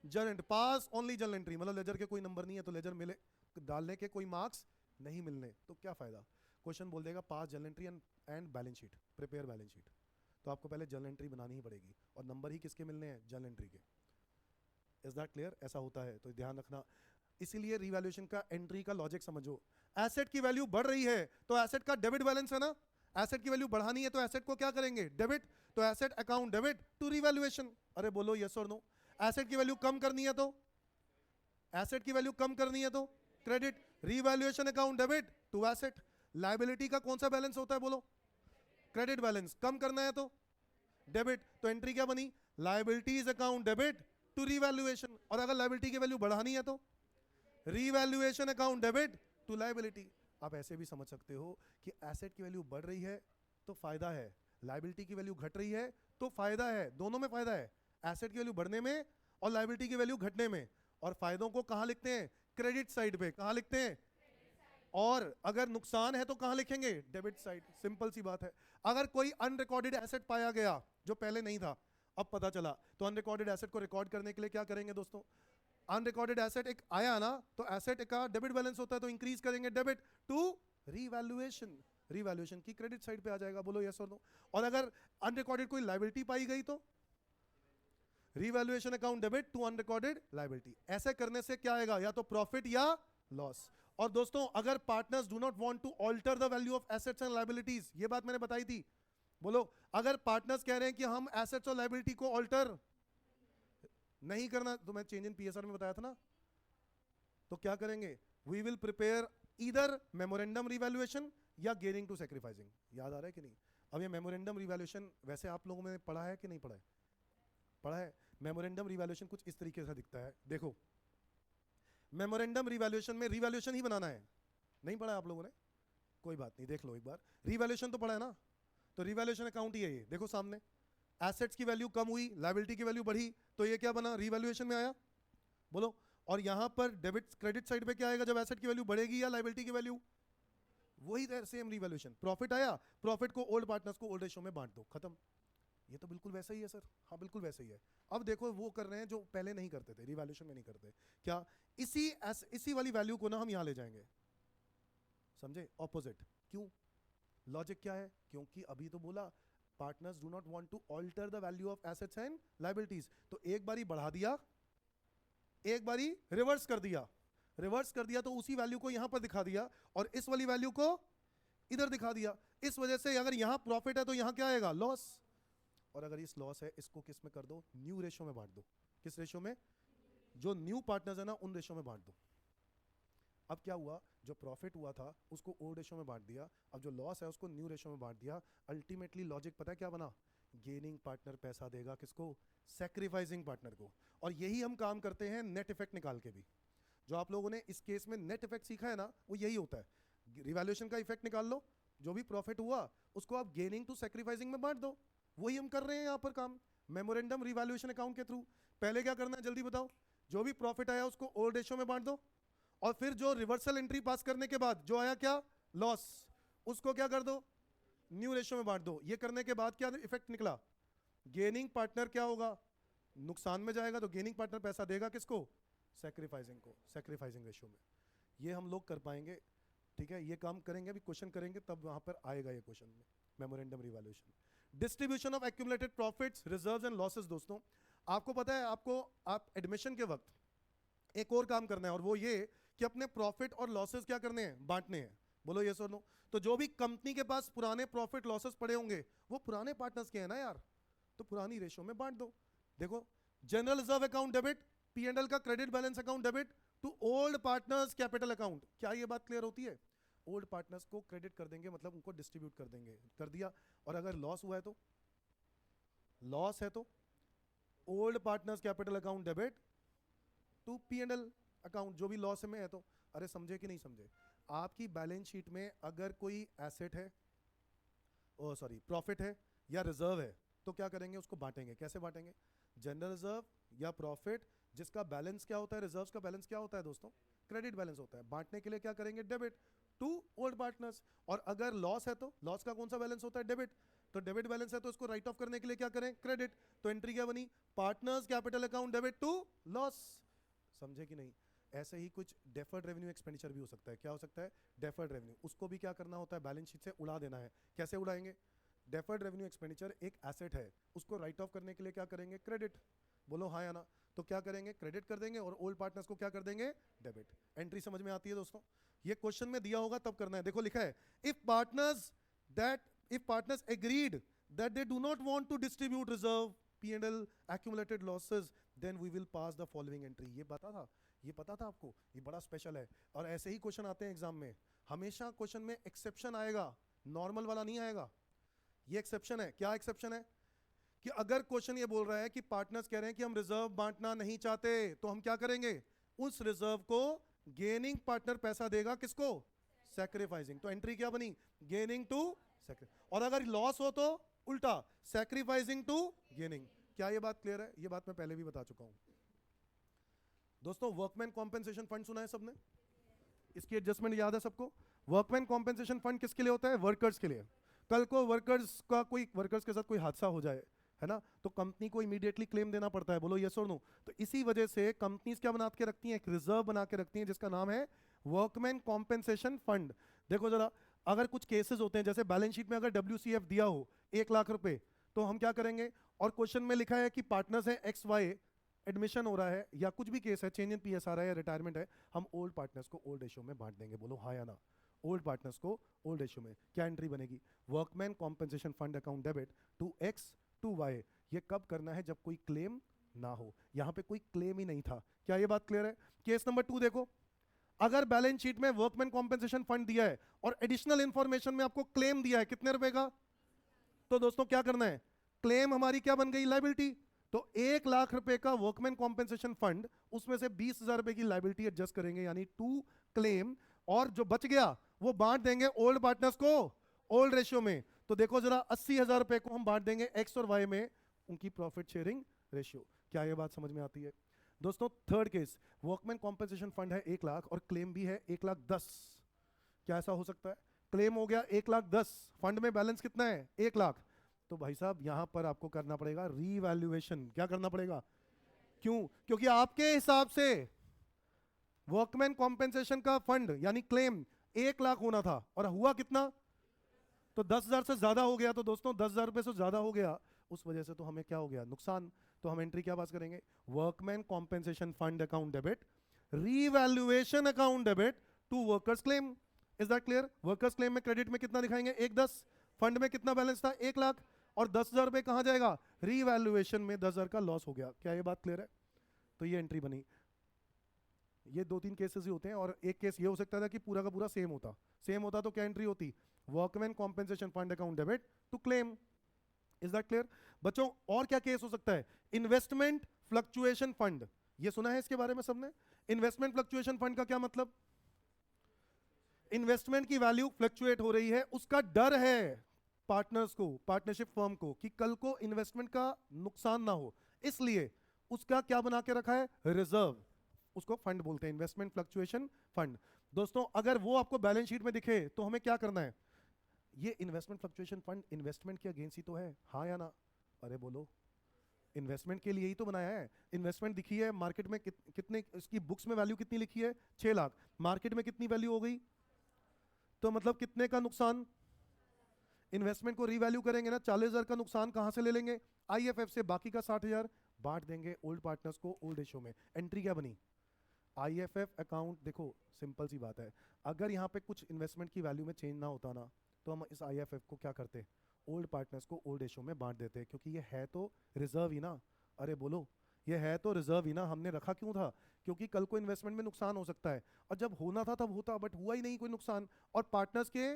जर्नल एंट्री, पास ओनली जर्नल एंट्री, मतलब लेजर के कोई नंबर नहीं है तो लेजर मिले डालने के कोई मार्क्स नहीं मिलने, तो क्या फायदा। क्वेश्चन बोल देगा पास journal entry and balance sheet, prepare balance sheet, तो आपको पहले जर्नल एंट्री बनानी ही पड़ेगी, और नंबर ही किसके मिलने हैं, जर्नल एंट्री के। Is that clear? ऐसा होता है, तो ध्यान रखना। इसीलिए रिवैल्यूएशन का एंट्री का लॉजिक समझो। एसेट की वैल्यू बढ़ रही है तो एसेट का डेबिट बैलेंस है ना, एसेट की वैल्यू बढ़ानी है तो एसेट को क्या करेंगे, डेबिट। तो asset account debit to revaluation. अरे बोलो यस और नो। एसेट की वैल्यू कम करनी है तो, एसेट की वैल्यू कम करनी है तो credit, revaluation account debit to asset. Liability का कौन सा बैलेंस होता है बोलो, क्रेडिट बैलेंस, कम करना है तो डेबिट। तो एंट्री क्या बनी, liabilities account debit to revaluation. और अगर लायबिलिटी की वैल्यू बढ़ानी है तो revaluation account debit to liability. आप ऐसे भी समझ सकते हो कि एसेट की वैल्यू बढ़ रही है तो फायदा है, लायबिलिटी की वैल्यू घट रही है तो फायदा है, दोनों में फायदा है, एसेट की वैल्यू बढ़ने में और लायबिलिटी की वैल्यू घटने में। और फायदों को कहां लिखते हैं, क्रेडिट साइड पे। कहां लिखते हैं? और अगर नुकसान है तो कहां लिखेंगे, डेबिट साइड। सिंपल सी बात है। अगर कोई अनरिकॉर्डेड एसेट पाया गया जो पहले नहीं था, अब पता चला, तो अनरिकॉर्डेड एसेट को रिकॉर्ड करने के लिए क्या करेंगे दोस्तों, अनरिकॉर्डेड एसेट एक आया ना, तो एसेट का डेबिट बैलेंस होता है तो इंक्रीज करेंगे डेबिट टू रिवैल्यूएशन, रिवैल्यूएशन की क्रेडिट साइड पे आ जाएगा। बोलो यस और नो। और अगर अनरिकॉर्डेड कोई लायबिलिटी पाई गई तो revaluation account debit to unrecorded liability. ऐसे करने से क्या आएगा, या तो प्रॉफिट या लॉस। और दोस्तों अगर partners do not want to alter the value of assets and liabilities, ये बात मैंने बताई थी, बोलो अगर पार्टनर्स कह रहे हैं कि हम एसेट्स और लायबिलिटी को ऑल्टर नहीं करना, तो मैं चेंज इन पीएसआर में बताया था ना, तो क्या करेंगे, we will prepare either memorandum revaluation या गेनिंग टू सैक्रिफाइसिंग। याद आ रहा है कि नहीं? अब ये मेमोरेंडम रिवैल्यूएशन वैसे आप लोगों ने पढ़ा है कि नहीं पढ़ा है? पढ़ा है। मेमोरेंडम रिवैल्यूएशन कुछ इस तरीके से दिखता है, देखो मेमोरेंडम रिवैल्यूएशन में रिवैल्यूएशन ही बनाना है, नहीं पढ़ा है आप लोगों ने? कोई बात नहीं, देख लो एक बार, रिवैल्यूएशन तो पढ़ा है ना, तो रिवैल्यूएशन अकाउंट ही है ये, देखो सामने एसेट्स की वैल्यू कम हुई, लायबिलिटी की वैल्यू बढ़ी, तो ये क्या बना, रिवैल्यूएशन में आया। बोलो, और यहां पर डेबिट क्रेडिट साइड पे क्या आएगा जब एसेट की वैल्यू बढ़ेगी या लायबिलिटी की वैल्यू, वही सेम रिवैल्यूएशन। प्रॉफिट आया, प्रॉफिट को ओल्ड पार्टनर्स को ओल्ड रेशियो में बांट दो, खत्म। ये तो बिल्कुल वैसा ही है सर, हाँ बिल्कुल वैसा ही है। अब देखो वो कर रहे हैं जो पहले नहीं करते थे, रिवैल्यूएशन में नहीं करते, क्या इसी वाली वैल्यू को ना हम यहां ले जाएंगे, समझे, ऑपोजिट। क्यों, लॉजिक क्या है, क्योंकि अभी तो बोला partners do not want to alter the value of assets and liabilities, तो एक बारी बढ़ा दिया, एक बारी रिवर्स कर दिया, रिवर्स कर दिया तो उसी वैल्यू को यहां पर दिखा दिया और इस वाली वैल्यू को इधर दिखा दिया। इस वजह से अगर यहां प्रॉफिट है तो यहां क्या आएगा, लॉस। और अगर इस लॉस है इसको किस में कर दो, न्यू रेशियो में बांट दो। किस रेशियो में? जो न्यू पार्टनर्स है ना उन रेशियो में बांट दो। अब क्या हुआ, जो प्रॉफिट हुआ था उसको ओल्ड रेशियो में बांट दिया, अब जो लॉस है उसको न्यू रेशियो में बांट दिया। अल्टीमेटली लॉजिक पता है क्या बना? गेनिंग पार्टनर पैसा देगा किसको? सैक्रिफाइसिंग पार्टनर को। और यही हम काम करते हैं नेट इफेक्ट निकाल के भी। जो आप लोगों ने इस केस में नेट इफेक्ट सीखा है ना, वो यही होता है। रिवैल्यूएशन का इफेक्ट निकाल लो, जो भी प्रॉफिट हुआ उसको आप गेनिंग टू सैक्रिफाइसिंग में बांट दो। वही हम कर रहे हैं यहाँ पर काम, मेमोरेंडम रिवैल्यूएशन अकाउंट के थ्रू। पहले क्या करना है जल्दी बताओ? जो भी प्रॉफिट आया उसको ओल्ड रेशियो में बांट दो, और फिर जो रिवर्सल एंट्री पास करने के बाद जो आया क्या, लॉस, उसको क्या कर दो, न्यू रेशियो में बांट दो। ये करने के बाद क्या इफेक्ट निकला? गेनिंग पार्टनर क्या होगा? नुकसान में जाएगा, तो गेनिंग पार्टनर पैसा देगा किसको? सैक्रिफाइसिंग को, सैक्रिफाइसिंग रेशियो में। ये हम लोग कर पाएंगे, ठीक है? ये काम करेंगे, अभी क्वेश्चन करेंगे तब वहां पर आएगा ये क्वेश्चन में, memorandum revaluation. Distribution of accumulated profits, reserves and losses. दोस्तों आपको पता है, आप एडमिशन के वक्त एक और काम करना है, और वो ये कि अपने प्रॉफिट और लॉसेस क्या करने हैं, बांटने हैं। बोलो यस और नो। तो जो भी कंपनी के पास पुराने प्रॉफिट लॉसेस पड़े होंगे वो पुराने पार्टनर्स के हैं ना यार, तो पुरानी रेशियो में बांट दो। देखो, general reserve account debit, P&L का credit balance account debit to old partners capital account. क्या ये बात क्लियर होती है? ओल्ड पार्टनर्स को क्रेडिट कर देंगे, मतलब उनको डिस्ट्रीब्यूट कर देंगे, कर दिया। और अगर लॉस हुआ है तो, लॉस है तो old partners capital account debit to P&L account, जो भी लॉस में है तो। अरे समझे कि नहीं समझे? आपकी बैलेंस शीट में अगर कोई एसेट है, ओ सॉरी प्रॉफिट है या रिजर्व है, तो क्या करेंगे, उसको बांटेंगे। कैसे बांटेंगे? जनरल रिजर्व या प्रॉफिट जिसका बैलेंस क्या होता है, रिजर्व्स का बैलेंस क्या होता है दोस्तों, क्रेडिट बैलेंस होता है। बांटने के लिए क्या करेंगे, डेबिट टू ओल्ड पार्टनर्स। और अगर लॉस है तो लॉस का कौन सा बैलेंस होता है, डेबिट। तो डेबिट बैलेंस है तो इसको राइट ऑफ करने के लिए क्या करें, क्रेडिट। तो एंट्री क्या बनी, partners capital account debit to loss. समझे कि नहीं? ऐसे ही कुछ डेफर्ड रेवेन्यू एक्सपेंडिचर भी हो सकता है। क्या हो सकता है, डेफर्ड रेवेन्यू, उसको भी क्या करना होता है, बैलेंस शीट से उड़ा देना है। कैसे उड़ाएंगे? डेफर्ड रेवेन्यू एक्सपेंडिचर एक एसेट है, उसको राइट ऑफ करने के लिए क्या करेंगे, क्रेडिट। बोलो हाँ या ना? तो क्या करेंगे, क्रेडिट कर देंगे, और ओल्ड पार्टनर्स को क्या कर देंगे, डेबिट। एंट्री समझ में आती है दोस्तों? ये क्वेश्चन में दिया होगा तब करना है। देखो लिखा है, if partners agreed that they do not want to distribute reserve P&L accumulated losses, then we will pass the following entry। ये पता था? ये पता था आपको? ये बड़ा स्पेशल है। और ऐसे ही क्वेश्चन आते हैं एग्जाम में, हमेशा क्वेश्चन में एक्सेप्शन आएगा, नॉर्मल वाला नहीं आएगा। ये एक्सेप्शन है। क्या एक्सेप्शन है? कि अगर क्वेश्चन ये बोल रहा है कि पार्टनर्स कह रहे हैं कि हम रिजर्व बांटना नहीं चाहते, तो हम क्या करेंगे, उस रिजर्व को गेनिंग पार्टनर पैसा देगा किसको, सैक्रिफाइसिंग। तो एंट्री क्या बनी, गेनिंग टू सैक्रिफाइस। और अगर लॉस हो तो उल्टा, सैक्रिफाइसिंग टू गेनिंग। क्या ये बात क्लियर है? ये बात मैं पहले भी बता चुका हूं दोस्तों। वर्कमैन कॉम्पेंसेशन फंड सुना है सबने? इसकी एडजस्टमेंट याद है सबको? वर्कमैन कॉम्पेंसेशन फंड किसके लिए होता है, वर्कर्स के लिए। कल को वर्कर्स के साथ कोई हादसा हो जाए, है ना, तो कंपनी को इमीडिएटली क्लेम देना पड़ता है। बोलो यस और नो? तो इसी वजह से कंपनीज क्या बना के रखती हैं, एक रिजर्व बना के रखती हैं जिसका नाम है वर्कमैन कॉम्पेंसेशन फंड। देखो जरा, अगर कुछ केसेस होते हैं, जैसे बैलेंस शीट में अगर WCF दिया हो 1 लाख रुपए, तो हम क्या करेंगे, और क्वेश्चन में लिखा है कि पार्टनर्स हैं XY, एडमिशन हो रहा है या कुछ भी केस है, चेंज इन PSR है या रिटायरमेंट है, हम ओल्ड पार्टनर्स को ओल्ड रेशियो में बांट देंगे। बोलो हाँ या ना? ओल्ड पार्टनर्स को ओल्ड रेशियो में। क्या एंट्री बनेगी, workman compensation fund account debit to X to Y। ये कब करना है, जब कोई क्लेम ना हो। यहां पे कोई क्लेम ही नहीं था। क्या ये बात क्लियर है? केस नंबर 2 देखो, अगर बैलेंस शीट में वर्कमैन कॉम्पेंसेशन फंड दिया है और एडिशनल इंफॉर्मेशन में आपको क्लेम दिया है कितने रुपए का, तो दोस्तों क्या करना है, क्लेम हमारी क्या बन गई, लायबिलिटी। तो 1 लाख रुपए का वर्कमैन कॉम्पेंसेशन फंड, उसमें से 20,000 रुपए की लायबिलिटी एडजस्ट करेंगे, यानी टू क्लेम, और जो बच गया वो बांट देंगे ओल्ड पार्टनर्स को ओल्ड रेशियो में। तो देखो जरा, 80,000 रुपए को हम बांट देंगे X और Y में, उनकी प्रॉफिट शेयरिंग रेशियो। क्या ये बात समझ में आती है दोस्तों? Third case, workman compensation fund है 1 लाख और क्लेम भी है 1,10,000। क्या ऐसा हो सकता है, क्लेम हो गया 1,10,000, फंड में बैलेंस कितना है 1 लाख, तो भाई साहब यहां पर आपको करना पड़ेगा रीवैल्यूएशन। क्या करना पड़ेगा? क्यों? क्योंकि आपके हिसाब से वर्कमैन कॉम्पेंसेशन का फंड यानी क्लेम 1 लाख होना था और हुआ कितना, तो 10,000 से ज्यादा हो गया। तो दोस्तों 10,000 रुपए से ज्यादा हो गया, उस वजह से तो हमें क्या हो गया, नुकसान। तो हम एंट्री क्या पास करेंगे, workman compensation fund account debit, revaluation account debit to workers claim. Is that clear? Workers claim में क्रेडिट में कितना दिखाएंगे, 1,10,000, फंड में कितना बैलेंस था 1 लाख, और 10,000 रुपये कहाँ जाएगा, रीवैल्यूएशन में 10,000 का लॉस हो गया। क्या ये बात क्लियर है? तो ये एंट्री बनी। ये 2-3 केसेस ही होते हैं, और एक केस ये हो सकता था कि पूरा का पूरा सेम होता तो क्या एंट्री होती, workman compensation fund account debit to claim. Is that clear बच्चों? और क्या केस हो सकता है, इन्वेस्टमेंट फ्लक्चुएशन फंड, ये सुना है इसके बारे में सबने? इन्वेस्टमेंट फ्लक्चुएशन फंड का क्या मतलब, इन्वेस्टमेंट की वैल्यू फ्लक्चुएट हो रही है, उसका डर है पार्टनर्स को, पार्टनरशिप फर्म को, कि कल को इन्वेस्टमेंट का नुकसान ना हो, इसलिए उसका क्या बना के रखा है, रिजर्व, उसको फंड बोलते हैं, इन्वेस्टमेंट फ्लक्चुएशन फंड। दोस्तों अगर वो आपको बैलेंस शीट में दिखे तो हमें क्या करना है, ये इन्वेस्टमेंट फ्लक्चुएशन फंड इन्वेस्टमेंट के अगेंस्ट ही तो है, हाँ या ना? अरे बोलो, इन्वेस्टमेंट के लिए ही तो बनाया है। इन्वेस्टमेंट दिखी है मार्केट में, कितने इसकी बुक्स में वैल्यू कितनी लिखी है, 6 लाख, मार्केट में कितनी वैल्यू हो गई, तो मतलब कितने का नुकसान, इन्वेस्टमेंट को रीवैल्यू करेंगे ना, 40,000 का नुकसान कहां से ले लेंगे, आईएफएफ से, बाकी का 60,000 बांट देंगे ओल्ड पार्टनर्स को ओल्ड रेशियो में। एंट्री क्या बनी, आईएफएफ अकाउंट। देखो सिंपल सी बात है, अगर यहाँ पे कुछ इन्वेस्टमेंट की वैल्यू में चेंज ना होता ना, तो हम इस आईएफएफ को क्या करते, ओल्ड पार्टनर्स को ओल्ड रेशियो में बांट देते, क्योंकि ये है तो रिजर्व ही ना। अरे बोलो, ये है तो रिजर्व ही ना, हमने रखा क्यों था, क्योंकि कल को इन्वेस्टमेंट में नुकसान हो सकता है, और जब होना था तब होता, बट हुआ ही नहीं कोई नुकसान, और पार्टनर्स के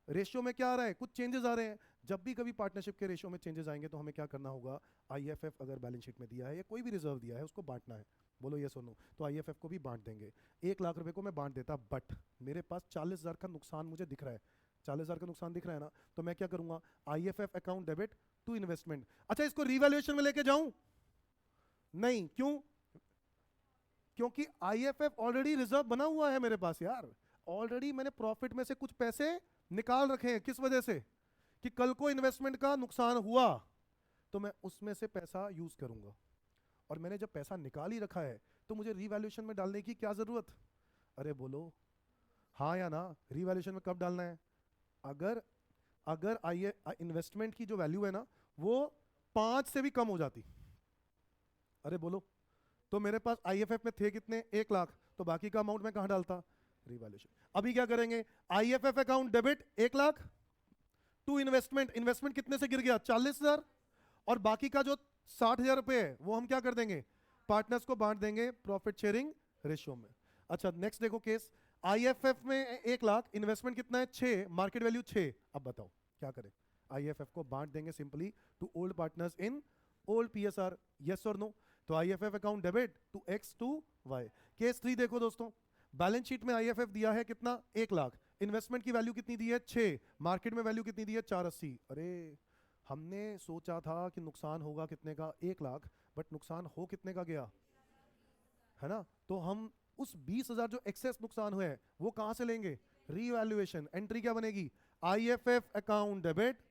रेशियो में क्या आ रहा है, कुछ चेंजेस आ रहे हैं। जब भी कभी पार्टनरशिप के रेशियो में चेंजेस आएंगे तो हमें क्या करना होगा, आईएफएफ अगर बैलेंस शीट में दिया है या कोई भी रिजर्व दिया है उसको बांटना है। बोलो ये सुनो, तो आईएफएफ को भी बांट देंगे। 1 लाख रुपए को मैं बांट देता, बट मेरे पास 40,000 का नुकसान मुझे दिख रहा है, 40,000 का नुकसान दिख रहा है ना, तो मैं क्या करूंगा, IFF account debit to investment. अच्छा इसको रिवैल्यूएशन में लेके जाऊं, नहीं, क्यों, क्योंकि आईएफएफ ऑलरेडी रिजर्व बना हुआ है मेरे पास यार, ऑलरेडी मैंने प्रॉफिट में से कुछ पैसे निकाल रखे हैं, किस वजह से, कि कल को इन्वेस्टमेंट का नुकसान हुआ तो मैं उसमें से पैसा यूज करूंगा, और मैंने जब पैसा निकाल ही रखा है तो मुझे रीवैल्यूएशन में डालने की क्या जरूरत। अरे बोलो हाँ या ना, रीवैल्यूएशन में कब डालना है, अगर अगर आइए इन्वेस्टमेंट की जो वैल्यू है ना वो 5 से भी कम हो जाती। अरे बोलो, तो मेरे पास आईएफएफ में थे कितने, 1 लाख, तो बाकी का अमाउंट मैं कहां डालता, रिवैल्यूएशन। अभी क्या करेंगे, IFF account debit 1 lakh to investment, investment कितने से गिर गया, 40,000, और बाकी का जो 60,000 रुपए है वो हम क्या कर देंगे, पार्टनर्स को बांट देंगे प्रॉफिट शेयरिंग रेशियो में। अच्छा नेक्स्ट देखो केस, आईएफएफ में 1 लाख, इन्वेस्टमेंट कितना है 6, मार्केट वैल्यू 6, अब बताओ क्या करें, आईएफएफ को बांट देंगे simply to old partners in old PSR, yes और नो, तो IFF account debit to X to Y. Case 3 देखो दोस्तों, बैलेंस शीट में आईएफएफ दिया है कितना, 1 लाख, इन्वेस्टमेंट की वैल्यू कितनी दी है 6, मार्केट में वैल्यू कितनी दी है 480। अरे हमने सोचा था कि नुकसान होगा कितने का, 1 लाख, बट नुकसान हो कितने का गया, है ना, तो हम उस 20,000 जो एक्सेस नुकसान हुए हैं वो कहां से लेंगे, रीवैल्यूएशन। एंट्री क्या बनेगी, IFF account debit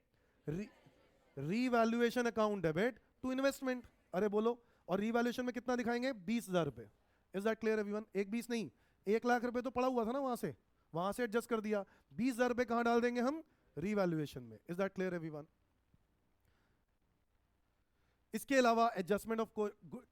revaluation account debit to investment. अरे बोलो, और रीवैल्यूएशन में कितना दिखाएंगे, 20,000 रुपए। Is that clear everyone? 20 नहीं, 1 लाख रुपए तो पड़ा हुआ था ना, वहां से एडजस्ट कर दिया, 20,000 रुपए कहां डाल देंगे हम, रीवैल्यूएशन में। Is that clear everyone? इसके अलावा एडजस्टमेंट ऑफ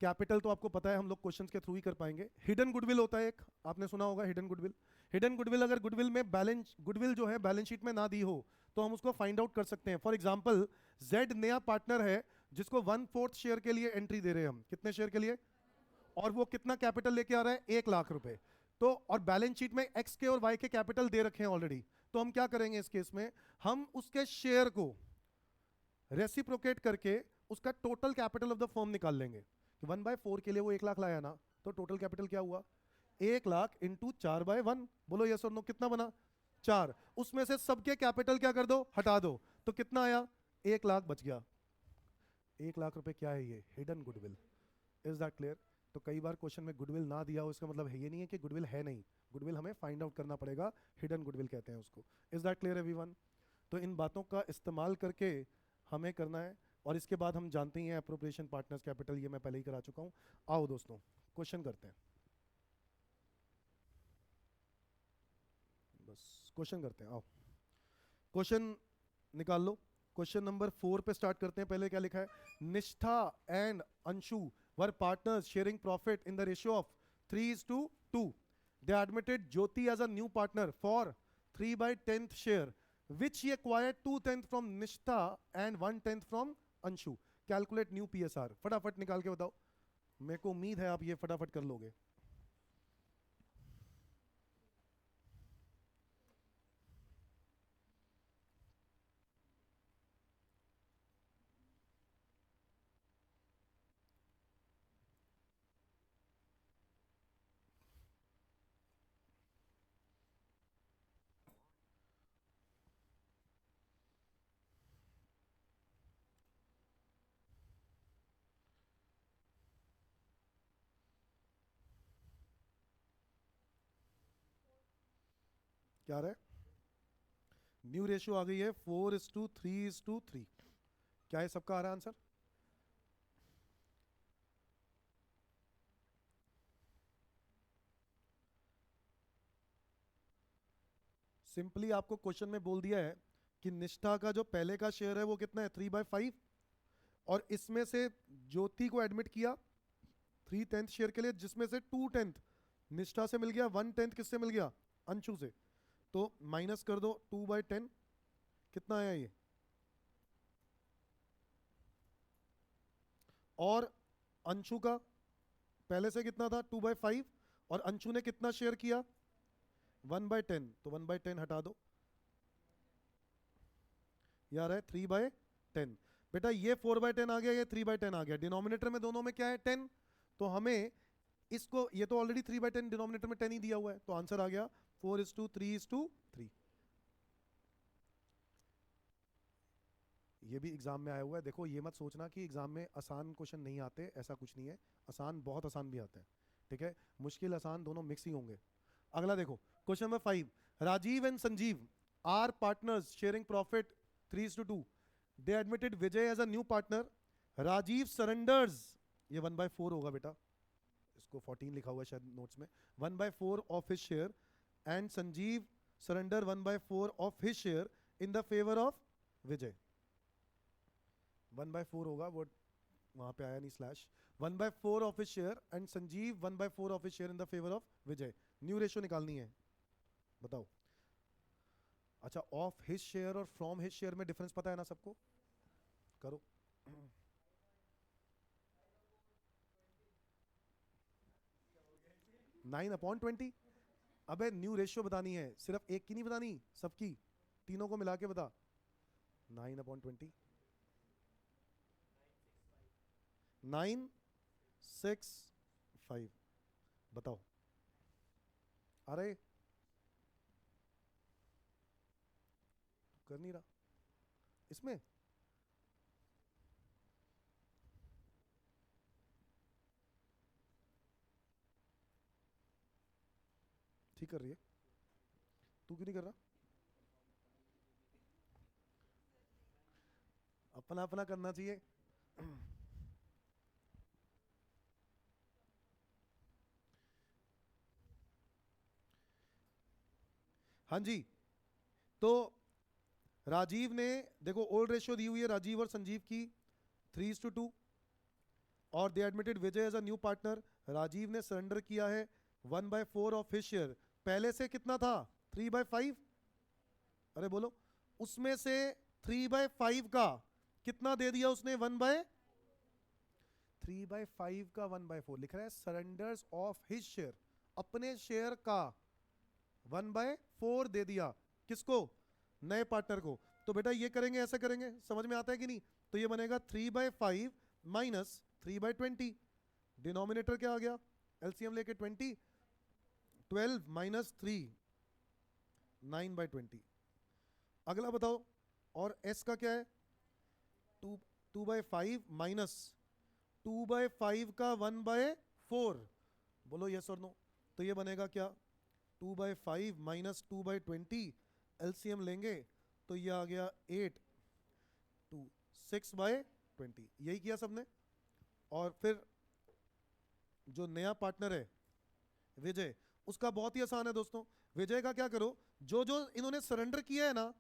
कैपिटल तो आपको पता है, हम लोग क्वेश्चंस के थ्रू ही कर पाएंगे। हिडन गुडविल होता है एक, आपने सुना होगा हिडन गुडविल। हिडन गुडविल, अगर गुडविल में बैलेंस, गुडविल जो है बैलेंस शीट में ना दी हो तो हम उसको फाइंड आउट कर सकते हैं। फॉर एग्जांपल जेड नया पार्टनर है जिसको 1/4 शेयर के लिए एंट्री दे रहे हैं हम, कितने शेयर के लिए, और वो कितना कैपिटल लेके आ रहा है, 1 लाख रुपए, तो और बैलेंस शीट में एक्स के और वाई के कैपिटल दे रखे हैं ऑलरेडी, तो हम क्या करेंगे इस केस में, हम उसके शेयर को रेसिप्रोकेट करके उसका total capital of the firm निकाल लेंगे कि 1/4 के लिए वो 1 लाख लाया ना, तो टोटल कैपिटल क्या हुआ, 1 लाख इंटू 4/1। बोलो यस और नो, कितना बना, 4, उसमें से सबके कैपिटल क्या कर दो, हटा दो, तो कितना आया, 1 लाख बच गया। 1 लाख रुपए क्या है, ये hidden goodwill. Is that clear? तो कई बार क्वेश्चन में गुडविल ना दिया हो इसका मतलब है ये नहीं है कि गुडविल है नहीं, गुडविल हमें फाइंड आउट करना पड़ेगा, हिडन गुडविल कहते हैं उसको। Is that clear everyone? तो इन बातों का इस्तेमाल करके हमें करना है, और इसके बाद हम जानते ही हैं एप्रोप्रिएशन पार्टनर्स कैपिटल, ये मैं पहले ही करा चुका हूं। आओ दोस्तों क्वेश्चन करते हैं, बस क्वेश्चन करते हैं, आओ क्वेश्चन निकाल लो। क्वेश्चन नंबर 4 पे स्टार्ट करते हैं। पहले क्या लिखा है, Nishtha and Anshu were partners sharing profit in the ratio of 3:2। They admitted Jyoti as a new partner for 3/10 share. which he acquired 2/10 from Nishtha and 1/10 from Anshu. Calculate new PSR. फटाफट निकाल के बताओ, मेरे को उम्मीद है आप ये फटाफट कर लोगे. क्या रहा है? न्यू रेशियो आ गई है 4:3:3. क्या है सबका आ रहा है आंसर? सिंपली आपको क्वेश्चन में बोल दिया है कि निष्ठा का जो पहले का शेयर है वो कितना है 3/5, और इसमें से ज्योति को एडमिट किया 3/10 शेयर के लिए, जिसमें से 2/10 निष्ठा से मिल गया, 1/10 किससे मिल गया? अंशु से. तो माइनस कर दो 2/10, कितना आया ये? और अंशु का पहले से कितना था 2/5, और अंशु ने कितना शेयर किया 1/10, तो 1/10 हटा दो, यार है 3/10. बेटा ये 4/10 आ गया, ये 3/10 आ गया, डिनोमिनेटर में दोनों में क्या है 10, तो हमें इसको, ये तो ऑलरेडी 3/10 डिनोमिनेटर में 10 ही दिया हुआ है, तो आंसर आ गया 4:3:3. ये भी एग्जाम में आया हुआ है. देखो ये मत सोचना कि एग्जाम में आसान क्वेश्चन नहीं आते, ऐसा कुछ नहीं है, आसान बहुत आसान भी आते हैं. ठीक है, मुश्किल आसान दोनों मिक्स ही होंगे. अगला देखो question number 5. Rajeev and Sanjeev are partners sharing profit 3:2. They admitted Vijay as a new partner. Rajeev surrenders, ये 1/4 होगा बेटा, इसको 14 लिखा हुआ है शायद नोट्स में, 1/4 of his share, and Sanjeev surrender 1/4 of his share in the favour of Vijay. 1/4 होगा वो, वहां पे आया नहीं slash. 1/4 of his share and Sanjeev 1/4 of his share in the favour of Vijay. New ratio निकालनी है, बताओ. अच्छा, ऑफ हिज शेयर और फ्रॉम हिज शेयर में डिफरेंस पता है ना सबको? करो. 9/20. अबे न्यू रेशियो बतानी है, सिर्फ एक की नहीं बतानी, सबकी, तीनों को मिला के बता. 9/20. 965. बताओ. अरे कर नहीं रहा इसमें. ठीक कर रही है, तू क्यों नहीं कर रहा? अपना अपना करना चाहिए. हाँ जी, तो राजीव ने, देखो ओल्ड रेशियो दी हुई है राजीव और संजीव की 3:2, और they admitted Vijay as a new partner. Rajeev ने सरेंडर किया है 1/4 ऑफ हिज शेयर. पहले से कितना था 3/5, अरे बोलो, उसमें से 3/5 का कितना दे दिया उसने, 3/5 का 1/4 लिख रहा है, सरेंडर्स ऑफ हिज शेयर, अपने शेयर का 1/4 दे दिया, किसको? नए पार्टनर को. तो बेटा ये करेंगे, ऐसे करेंगे, समझ में आता है कि नहीं? तो ये बनेगा 3/5 माइनस 3/20. डिनोमिनेटर क्या आ गया, एलसीएम लेके 20, 12 माइनस 3, 9/20. अगला बताओ, और एस का क्या है, 2/5 माइनस 2/5 का 1/4. बोलो यस और नो. तो ये बनेगा क्या, 2/5 माइनस 2/20, एलसीएम लेंगे तो ये आ गया 8, 6/20. यही किया सबने. और फिर जो नया पार्टनर है विजय, उसका बहुत ही आसान है दोस्तों. विजय का क्या करो, जो जो इन्होंने सरेंडर किया है ना,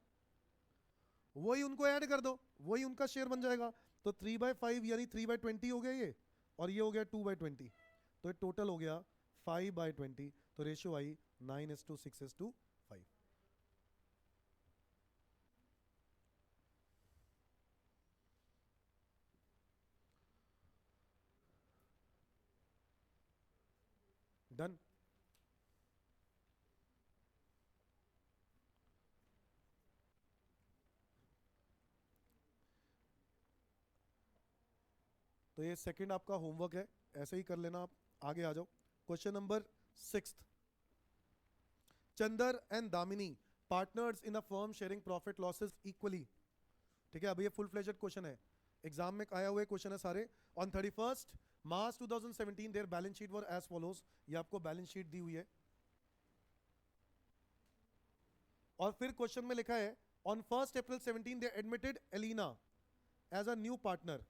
वही उनको ऐड कर दो, वही उनका शेयर बन जाएगा. तो 3/5 यानी 3/20 हो गया ये, और ये हो गया 2/20. तो ये टोटल हो गया 5/20. तो रेशियो आई 9:6:5. डन। तो ये सेकंड आपका होमवर्क है, ऐसे ही कर लेना आप। आगे आ जाओ, question number 6। Chander and Damini partners in a firm sharing profit losses equally. ठीक है, अभी ये फुल फ्लेजेड क्वेश्चन है, एग्जाम में आया हुए क्वेश्चन है सारे। On 31 March 2017 their balance sheet were as follows. ये आपको बैलेंस शीट दी हुई है, और फिर क्वेश्चन में लिखा है on 1 April 17 they admitted Elina as a new partner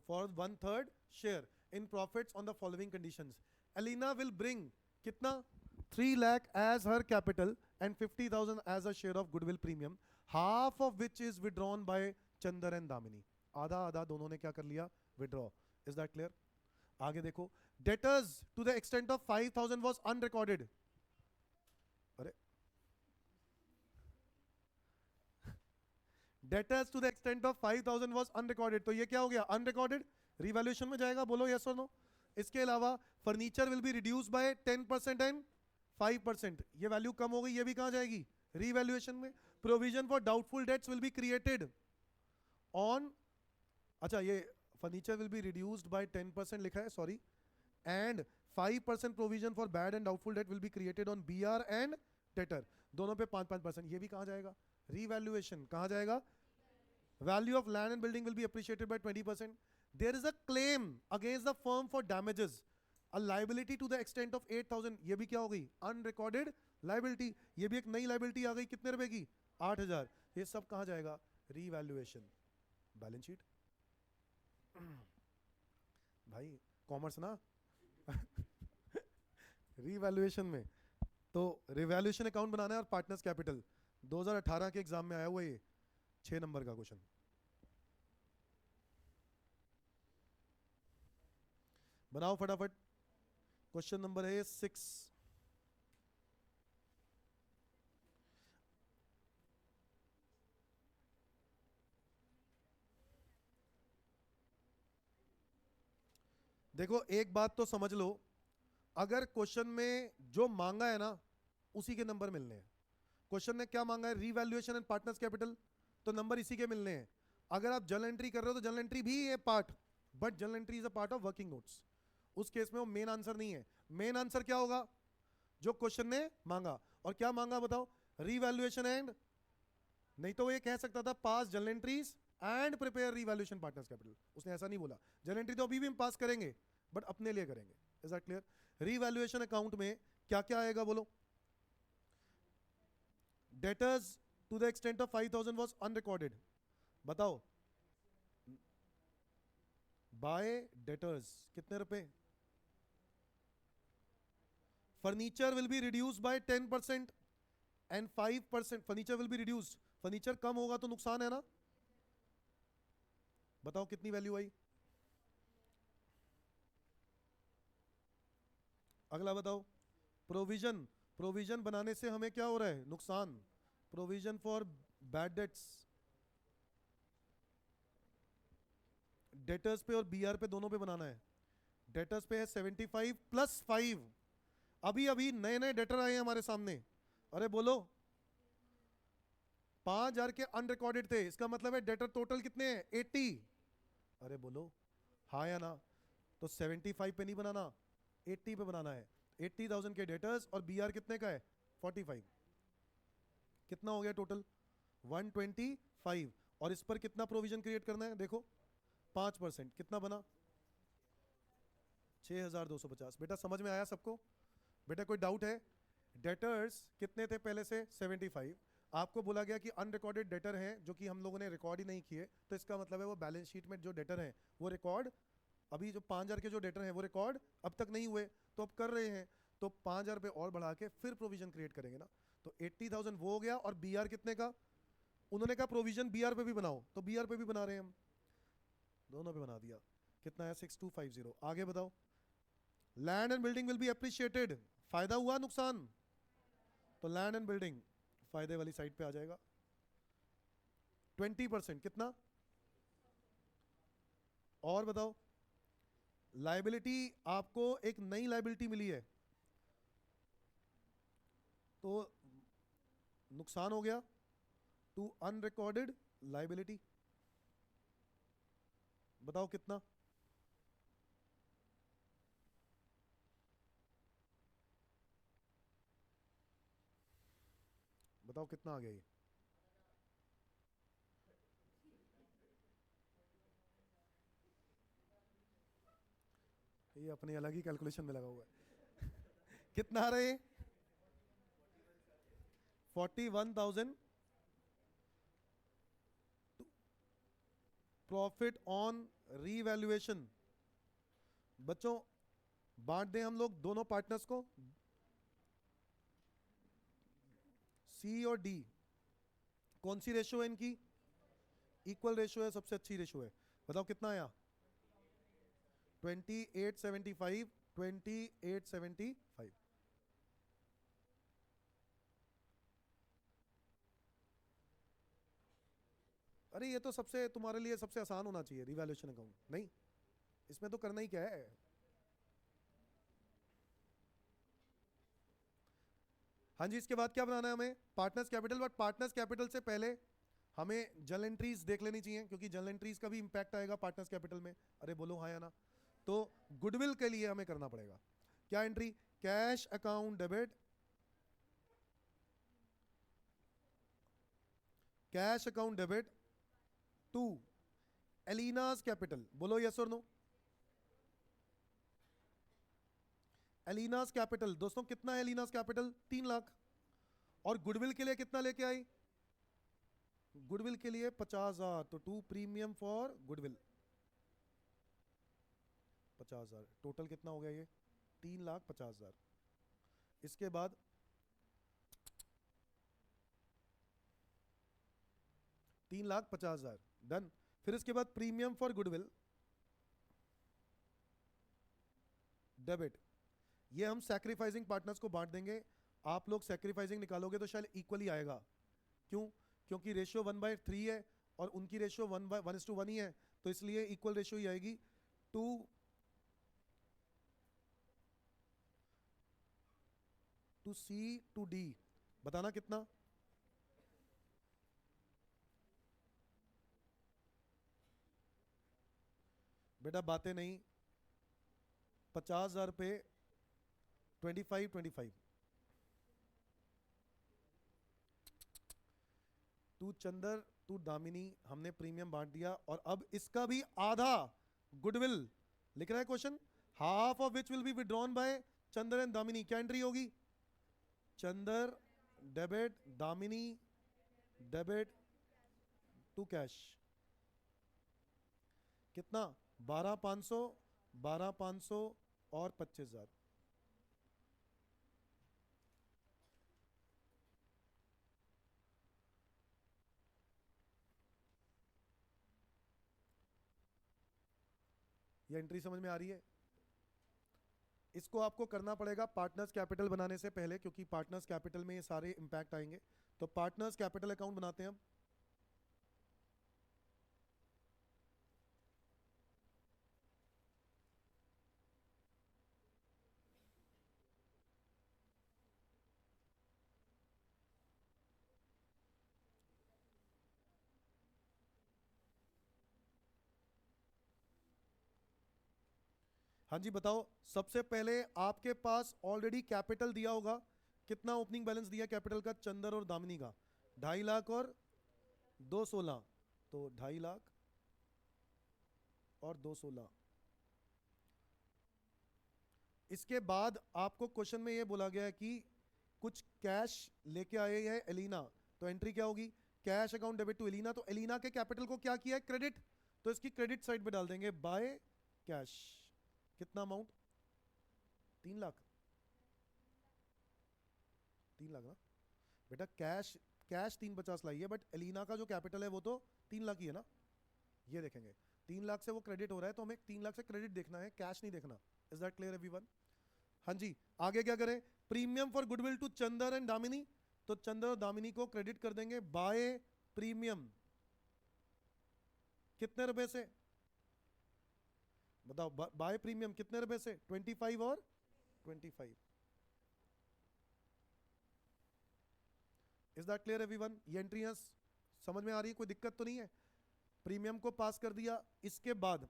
for 1/3 share in profits on the following conditions. Elina will bring कितना, 3 lakh as her capital and 50,000 as a share of goodwill premium, half of which is withdrawn by Chander and Damini. आधा आधा दोनों ने क्या कर लिया, withdraw. Is that clear? आगे देखो, debtors to the extent of 5,000 was unrecorded. अरे, debtors to the extent of 5,000 was unrecorded, तो ये क्या हो गया, अनरिकॉर्डेड। रिवैल्यूएशन में जाएगा, बोलो यस और नो। इसके अलावा furniture will be reduce by 10% and 5%, ये वैल्यू कम हो गई, ये भी कहां जाएगी, रिवैल्यूएशन में। Provision for doubtful debts will be created on, अच्छा ये furniture will be reduced by 10% लिखा है, sorry, and 5% provision for bad and doubtful debt will be created on BR and debtor, दोनों पे 5-5%, ये भी कहां जाएगा, रिवैल्यूएशन। कहां जाएगा, value of land and building will be appreciated by 20%। There is a claim against the firm for damages, a liability to the extent of 8,000, ये भी क्या हो गई, अनरिकॉर्डेड लायबिलिटी। ये भी एक नई लायबिलिटी आ गई, कितने रुपए की, 8,000। ये सब कहां जाएगा, रिवैल्यूएशन, बैलेंस शीट। भाई कॉमर्स ना। रिवैल्यूएशन में तो रिवैल्यूएशन अकाउंट बनाना है और पार्टनर्स कैपिटल, 2018 के एग्जाम में आया हुआ ये 6 नंबर का क्वेश्चन। बनाओ फटाफट, क्वेश्चन नंबर है 6। देखो एक बात तो समझ लो, अगर क्वेश्चन में जो मांगा है ना उसी के नंबर मिलने हैं। क्वेश्चन ने क्या मांगा है, रिवैल्यूएशन एंड पार्टनर्स कैपिटल, तो नंबर इसी के मिलने हैं। अगर आप जर्नल एंट्री कर रहे हो तो जर्नल एंट्री भी है part, but journal entry is a part of working notes, उस केस में वो मेन आंसर नहीं है। मेन आंसर क्या होगा, जो क्वेश्चन ने मांगा। और क्या मांगा बताओ, रिवैल्यूएशन एंड, नहीं तो वो ये कह सकता था पास journal entries and prepare revaluation partners capital, उसने ऐसा नहीं बोला। जर्नल एंट्री तो अभी भी हम पास करेंगे, बट अपने लिए करेंगे। Is that clear? Revaluation account में क्या क्या आएगा बोलो, debtors to the extent of 5,000 was unrecorded, बताओ, बाय डेटर्स कितने रुपए, furniture will be reduce by 10% and 5%, furniture will be reduce, furniture कम होगा तो नुकसान है ना, बताओ कितनी वैल्यू आई। अगला बताओ, प्रोविजन, प्रोविजन बनाने से हमें क्या हो रहा है, नुकसान। Provision for bad debts, debtors पे और बीआर पे दोनों पे बनाना है। डेटर्स पे है 75 + 5, अभी अभी नए नए डेटर आए हैं हमारे सामने। अरे बोलो, 5,000 के अनरिकॉर्डेड थे, इसका मतलब है डेटर टोटल कितने हैं, 80। अरे बोलो हाँ या ना, तो 75 पे नहीं बनाना, 80 पे बनाना है। 80,000 के डेटर्स और बीआर कितने का है, 45, कितना हो गया टोटल, 125। और इस पर कितना प्रोविजन क्रिएट करना है, देखो 5%, कितना बना, 6,250। बेटा समझ में आया सबको? बेटा कोई डाउट है? डेटर्स कितने थे पहले से, 75। आपको बोला गया कि अनरिकॉर्डेड डेटर हैं जो कि हम लोगों ने रिकॉर्ड ही नहीं किए, तो इसका मतलब है वो बैलेंस शीट में जो डेटर हैं वो रिकॉर्ड, अभी जो 5,000 के जो डेटर हैं वो रिकॉर्ड अब तक नहीं हुए, तो अब कर रहे हैं, तो 5,000 पे और बढ़ा के फिर प्रोविजन क्रिएट करेंगे ना। तो 80,000 वो हो गया, और बीआर कितने का, उन्होंने कहा प्रोविजन बीआर पे भी बनाओ, तो बीआर पे भी बना रहे हैं हम, दोनों पे बना दिया। कितना है, 6,250। आगे बताओ, land and building will be appreciated, फायदा हुआ नुकसान, तो लैंड एंड बिल्डिंग फायदे वाली साइड पे आ जाएगा। 20%, कितना, और बताओ, लाइबिलिटी, आपको एक नई लाइबिलिटी मिली है, तो नुकसान हो गया टू अनरिकॉर्डेड लाइबिलिटी। बताओ कितना? बताओ कितना आ गया ये अपनी अलग ही कैलकुलेशन में लगा हुआ है। कितना आ रहा है? 41,000 प्रॉफिट ऑन रीवैल्यूएशन। बच्चों बांट दें हम लोग दोनों पार्टनर्स को, सी और डी। कौन सी रेशियो है इनकी? इक्वल रेशियो है, सबसे अच्छी रेशियो है। बताओ कितना आया? 2875। 2875। अरे ये तो सबसे तुम्हारे लिए सबसे आसान होना चाहिए रिवैल्यूएशन अकाउंट। नहीं, इसमें तो करना ही क्या है। हाँ जी, इसके बाद क्या बनाना है हमें? Partners capital. But partners capital से पहले हमें जर्नल एंट्रीज देख लेनी चाहिए, क्योंकि जर्नल एंट्रीज का भी इंपैक्ट आएगा पार्टनर्स कैपिटल में। अरे बोलो हाँ या ना। तो गुडविल के लिए हमें करना पड़ेगा क्या entry? Cash account debit, cash account debit to Elina's capital. बोलो यस और नो। एलिनास कैपिटल दोस्तों कितना है? एलिनास कैपिटल 3 लाख। और गुडविल के लिए कितना लेके आई? गुडविल के लिए 50,000। तो to premium for goodwill 50,000। Total कितना हो गया ये? 3,50,000। इसके बाद 3,50,000 डन। फिर इसके बाद प्रीमियम फॉर गुडविल डेबिट। ये हम सैक्रिफाइसिंग पार्टनर्स को बांट देंगे। आप लोग सैक्रिफाइसिंग निकालोगे तो शायद इक्वली आएगा। क्यों? क्योंकि रेशियो 1/3 है और उनकी रेशियो 1:1 ही है, तो इसलिए इक्वल रेशियो ही आएगी। To C to D. बताना कितना? बेटा बातें नहीं। 50,000 पे 25 टू चंदर टू दामिनी हमने प्रीमियम बांट दिया। और अब इसका भी आधा गुडविल लिख रहा है question, half of which will be withdrawn by Chander and Damini. क्या एंट्री होगी? Chander debit, Damini debit to cash. कितना? 12,500, 12,500 और 25,000। ये एंट्री समझ में आ रही है? इसको आपको करना पड़ेगा पार्टनर्स कैपिटल बनाने से पहले, क्योंकि पार्टनर्स कैपिटल में ये सारे इंपैक्ट आएंगे। तो पार्टनर्स कैपिटल अकाउंट बनाते हैं हम। हाँ जी बताओ। सबसे पहले आपके पास ऑलरेडी कैपिटल दिया होगा। कितना ओपनिंग बैलेंस दिया कैपिटल का चंदर और दामिनी का? 2.5 लाख और 216। तो 2.5 लाख और 216। इसके बाद आपको क्वेश्चन में ये बोला गया है कि कुछ कैश लेके आए हैं एलिना, तो एंट्री क्या होगी? Cash account debit to Elina. तो एलिना के कैपिटल को क्या किया है? क्रेडिट। तो इसकी क्रेडिट साइड पे डाल देंगे बाय कैश। कितना अमाउंट? 3 लाख। 3 लाख ना बेटा। कैश कैश 350 लाई है, बट एलिना का जो कैपिटल है वो तो 3 लाख ही है ना। ये देखेंगे 3 लाख से वो क्रेडिट हो रहा है, तो हमें 3 लाख से क्रेडिट देखना है, कैश नहीं देखना। Is that clear everyone? हाँ जी। आगे क्या करें? Premium for goodwill to Chander and Damini. तो चंदर और दामिनी को क्रेडिट कर देंगे बाय प्रीमियम। कितने रुपए से? बताओ बाय प्रीमियम कितने रुपए से? 25 और 25। Is that clear everyone? ये एंट्रियां समझ में आ रही है? कोई दिक्कत तो नहीं है? प्रीमियम को पास कर दिया, इसके बाद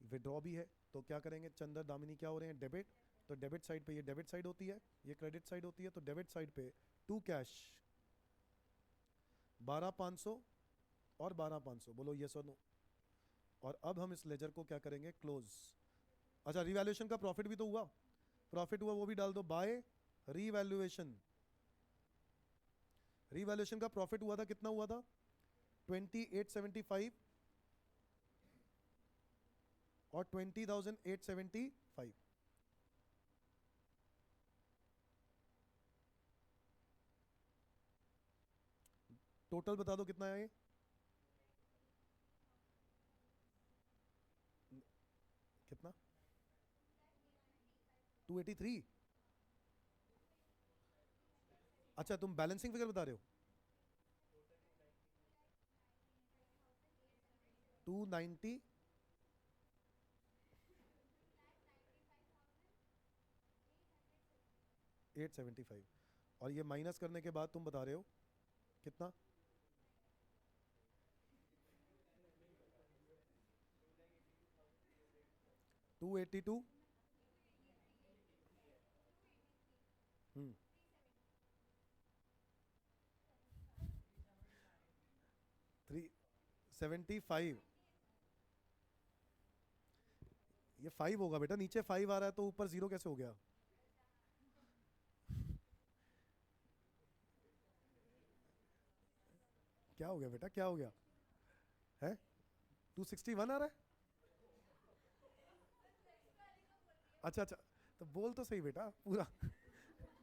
विड्रॉ भी है, तो क्या करेंगे? चंद्र दामिनी क्या हो रहे हैं? डेबिट। तो डेबिट साइड पे ये डेबिट साइड होती है, ये क्रेडिट साइड होती है, तो डेबिट साइड पे टू कैश 12,500 और 12,500, बोलो यस और नो। और अब हम इस लेजर को क्या करेंगे? क्लोज। अच्छा, रिवैल्यूएशन का प्रॉफिट भी तो हुआ, प्रॉफिट हुआ वो भी डाल दो बाय रिवैल्यूएशन। रिवैल्यूएशन का प्रॉफिट हुआ था, कितना हुआ था? 2875 और 20,875। टोटल बता दो कितना है ये? कितना? 283। अच्छा, तुम बैलेंसिंग फिगर बता रहे हो? 290 875, और ये माइनस करने के बाद तुम बता रहे हो कितना? 282। 375। ये 5 होगा बेटा, नीचे 5 आ रहा है तो ऊपर 0 कैसे हो गया? क्या हो गया बेटा, क्या हो गया है? 261 आ रहा है? अच्छा अच्छा, तो बोल तो सही बेटा पूरा।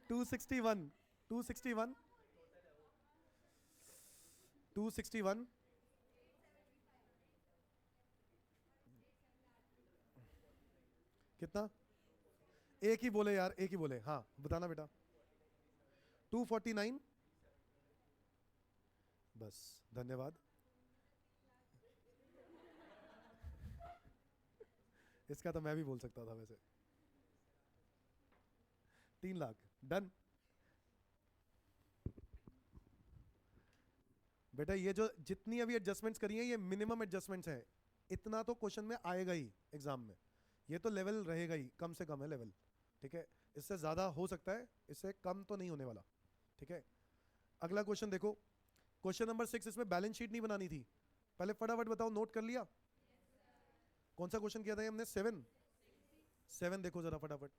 261, 261, 261। कितना? एक ही बोले यार, एक ही बोले, हाँ बताना बेटा। 249। बस, धन्यवाद। इसका तो मैं भी बोल सकता था वैसे। 3 लाख, डन। बेटा ये जो जितनी अभी एडजस्टमेंट्स करी हैं ये मिनिमम एडजस्टमेंट्स हैं, इतना तो क्वेश्चन में आएगा ही एग्जाम में, ये तो लेवल रहेगा ही, कम से कम है लेवल, ठीक है? इससे ज़्यादा हो सकता है, इससे कम तो नहीं होने वाला, ठीक है? अगला क्वेश्चन देखो, क्वेश्चन नंबर 6। इसमें बैलेंस शीट नहीं बनानी थी, पहले फटाफट बताओ, नोट कर लिया? कौन सा क्वेश्चन किया था हमने? 7। 7 देखो जरा फटाफट।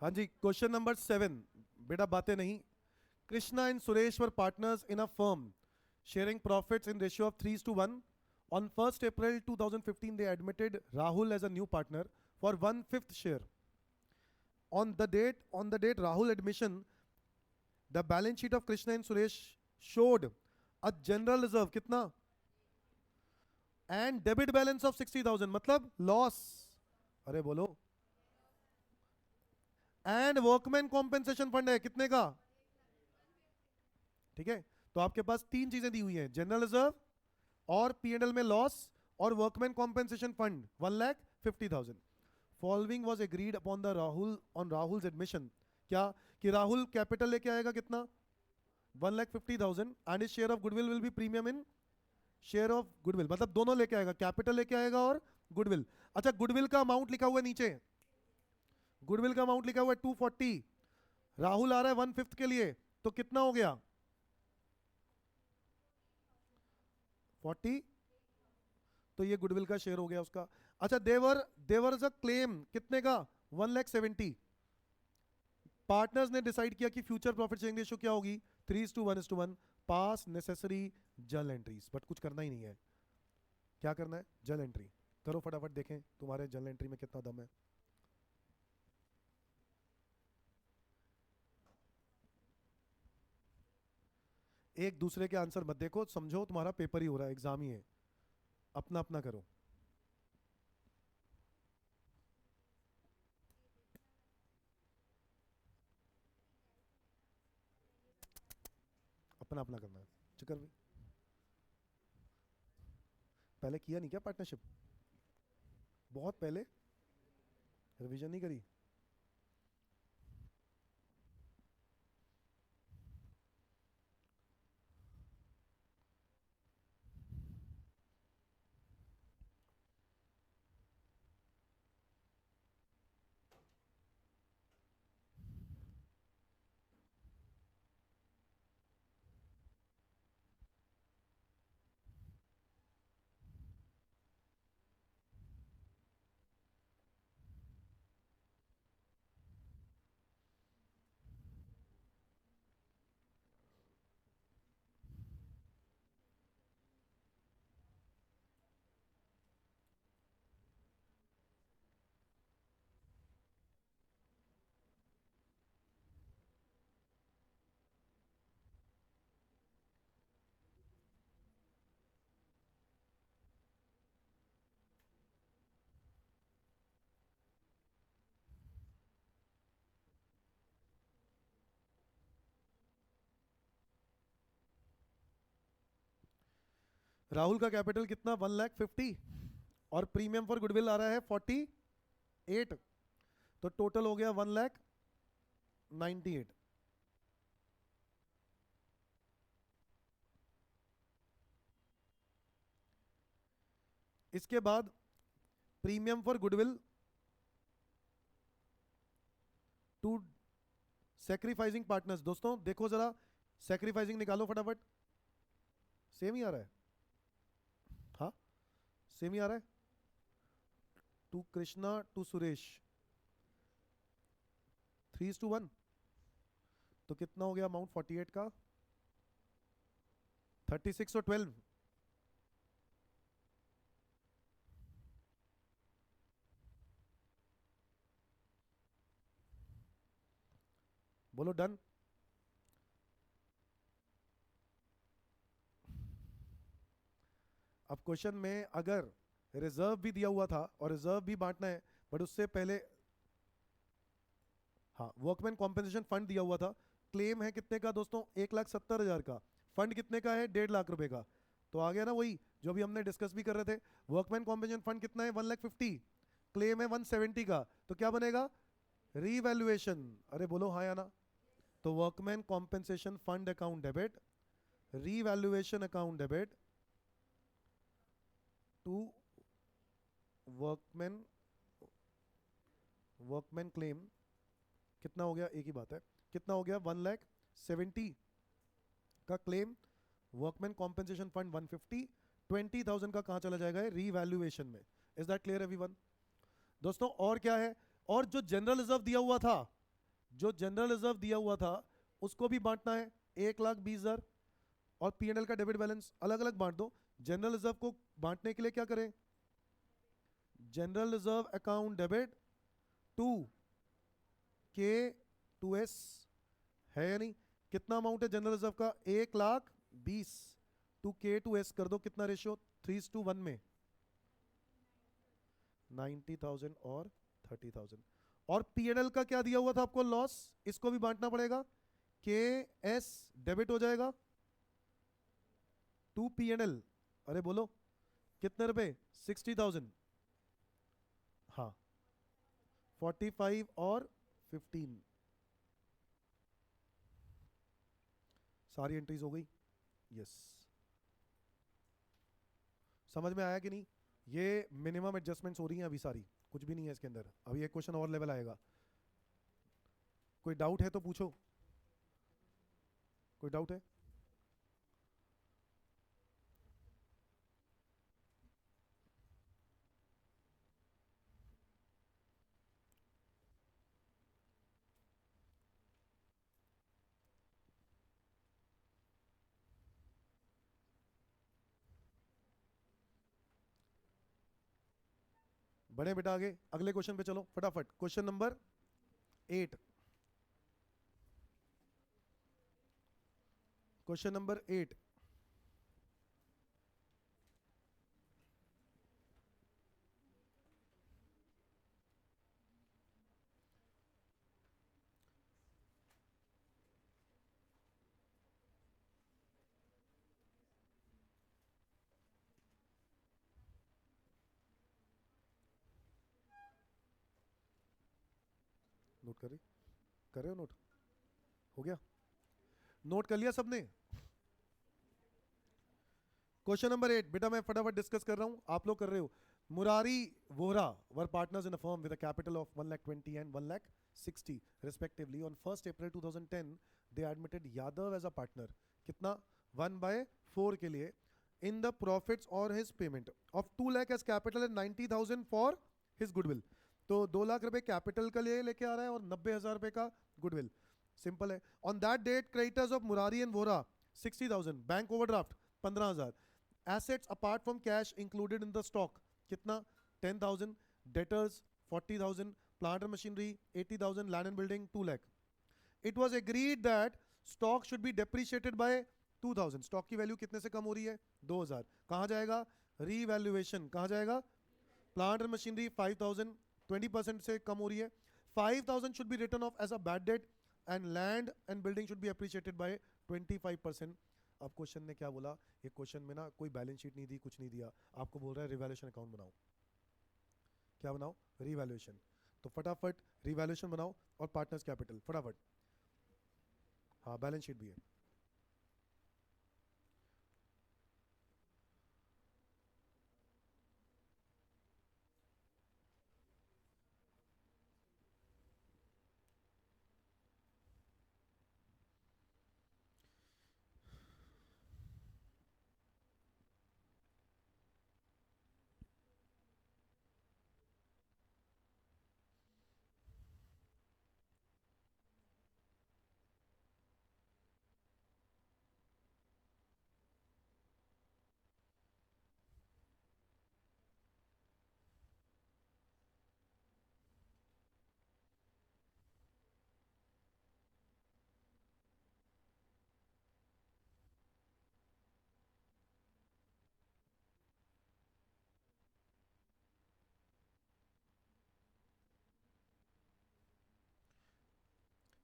हाँ जी, क्वेश्चन नंबर 7। बेटा बातें नहीं। Krishna and Suresh were partners in a firm sharing profits in ratio of 3:1. On 1st April 2015, they admitted Rahul as a new partner for 1/5 share. On the date Rahul admission, the balance sheet of Krishna and Suresh showed a general reserve कितना? And debit balance of 60,000, मतलब loss. अरे बोलो। And workman compensation fund है कितने का? ठीक है, तो आपके पास 3 चीजें दी हुई हैं, जनरल रिजर्व और P&L में लॉस और workman compensation fund 1,50,000। Following was agreed upon the Rahul on Rahul's admission, क्या? कि राहुल कैपिटल लेके आएगा कितना? 1,50,000 and is share of goodwill will be premium in share of goodwill, मतलब दोनों लेके आएगा, कैपिटल लेके आएगा और गुडविल। अच्छा, गुडविल का अमाउंट लिखा हुआ है नीचे, गुडविल का अमाउंट लिखा हुआ है 240, राहुल आ रहा है 1/5 के लिए, तो कितना हो गया? 40, तो ये गुडविल का शेयर हो गया उसका। अच्छा, देवर इज अ क्लेम कितने का? 1,70,000। पार्टनर्स ने डिसाइड किया कि फ्यूचर प्रॉफिट शेयरिंग रेशियो क्या होगी? 3:1:1। पास नेसेसरी जर्नल एंट्रीज, बट कुछ करना ही नहीं है। क्या करना है? Journal entry. करो फटाफट, देखें तुम्हारे जर्नल एंट्री में कितना दम है। एक दूसरे के आंसर मत देखो, समझो तुम्हारा पेपर ही हो रहा है, एग्जाम ही है, अपना अपना करो। अपना अपना करना है, चक्कर भी। पहले किया नहीं क्या पार्टनरशिप? बहुत पहले। रिवीजन नहीं करी? राहुल का कैपिटल कितना? 1,50,000, और प्रीमियम फॉर गुडविल आ रहा है 48, तो टोटल हो गया 1,98,000। इसके बाद premium for goodwill to sacrificing partners. दोस्तों देखो जरा, सेक्रीफाइसिंग निकालो फटाफट। सेम ही आ रहा है? हाँ, सेम ही आ रहा है। To Krishna to Suresh, 3:1। तो कितना हो गया अमाउंट 48 का? 36 और 12। बोलो डन। अब क्वेश्चन में अगर रिजर्व भी दिया हुआ था और रिजर्व भी बांटना है, बट उससे पहले, हाँ, वर्कमैन कॉम्पेंसेशन फंड दिया हुआ था। क्लेम है कितने का दोस्तों? 1,70,000 का। फंड कितने का है? 1.5 लाख रुपए का। तो आ गया ना वही जो भी हमने डिस्कस भी कर रहे थे। वर्कमैन कॉम्पेंसेशन फंड कितना है? 1,50,000। क्लेम है 170 का, तो क्या बनेगा? रीवैल्यूएशन। अरे बोलो हाँ या ना। तो workman compensation fund account debit, revaluation account debit to workman workman claim. कितना हो गया? एक ही बात है। कितना हो गया? 1,70,000 का क्लेम, वर्कमैन कॉम्पेंसेशन फंड 150, 20,000 का कहां चला जाएगा? रीवैल्यूएशन में। Is that clear everyone? दोस्तों और क्या है? और जो जनरल रिजर्व दिया हुआ था, जो जनरल रिजर्व दिया हुआ था उसको भी बांटना है, 1,20,000। और पीएनएल का डेबिट बैलेंस अलग अलग बांट दो। जनरल रिजर्व को बांटने के लिए क्या करें? General reserve account debit to K to S, है या नहीं? कितना अमाउंट है जनरल रिजर्व का? 1,20,000 टू के टू एस कर दो, कितना रेशियो? 3:1 में। 90,000 और 30,000। और पीएनएल का क्या दिया हुआ था आपको? लॉस। इसको भी बांटना पड़ेगा। के एस डेबिट हो जाएगा टू पीएनएल। अरे बोलो कितने रुपए? 60,000। हाँ, 45 और 15। सारी एंट्रीज हो गई? यस। समझ में आया कि नहीं? ये मिनिमम एडजस्टमेंट्स हो रही हैं अभी सारी, कुछ भी नहीं है इसके अंदर। अभी एक क्वेश्चन और लेवल आएगा। कोई डाउट है तो पूछो। कोई डाउट है? बढ़े बेटा आगे, अगले क्वेश्चन पे चलो फटाफट। Question number 8, question number 8। Note कर रहे हो नोट? हो गया? नोट कर लिया सबने? क्वेश्चन नंबर 8 बेटा मैं फटाफट डिस्कस कर रहा हूं, आप लोग कर रहे हो। मुरारी वोहरा वर partners in a firm with a capital of 1,20,000 and 1,60,000 respectively on 1st April 2010 they admitted Yadav as a partner। कितना? 1/4 के लिए in the profits or his payment of 2 lakh as capital and 90,000 for his goodwill। तो 2 लाख रुपए capital का लिए लेके आ रहा है और 90,000 रुपए का गुडविल। सिंपल है। On that date creditors of Murari and Vohra 60,000, bank overdraft 15,000, assets apart from cash included in the stock कितना? 10,000, debtors 40,000, plant and machinery 80,000, land and building 2 lakh। it was agreed that stock should be depreciated by 2,000। stock की value कितने से कम हो रही है? 2,000। कहाँ जाएगा? Revaluation. कहाँ जाएगा? plant and machinery 5,000 20% से कम हो रही है। 5,000 should be written off as a bad debt and land and building should be appreciated by 25%। अब क्वेश्चन ने क्या बोला? ये क्वेश्चन में ना कोई बैलेंस शीट नहीं दी, कुछ नहीं दिया, आपको बोल रहा है रिवैल्यूएशन अकाउंट बनाओ। क्या बनाओ? रिवैल्यूएशन। तो फटाफट रिवैल्यूएशन बनाओ और पार्टनर्स कैपिटल फटाफट। हाँ बैलेंस शीट भी है।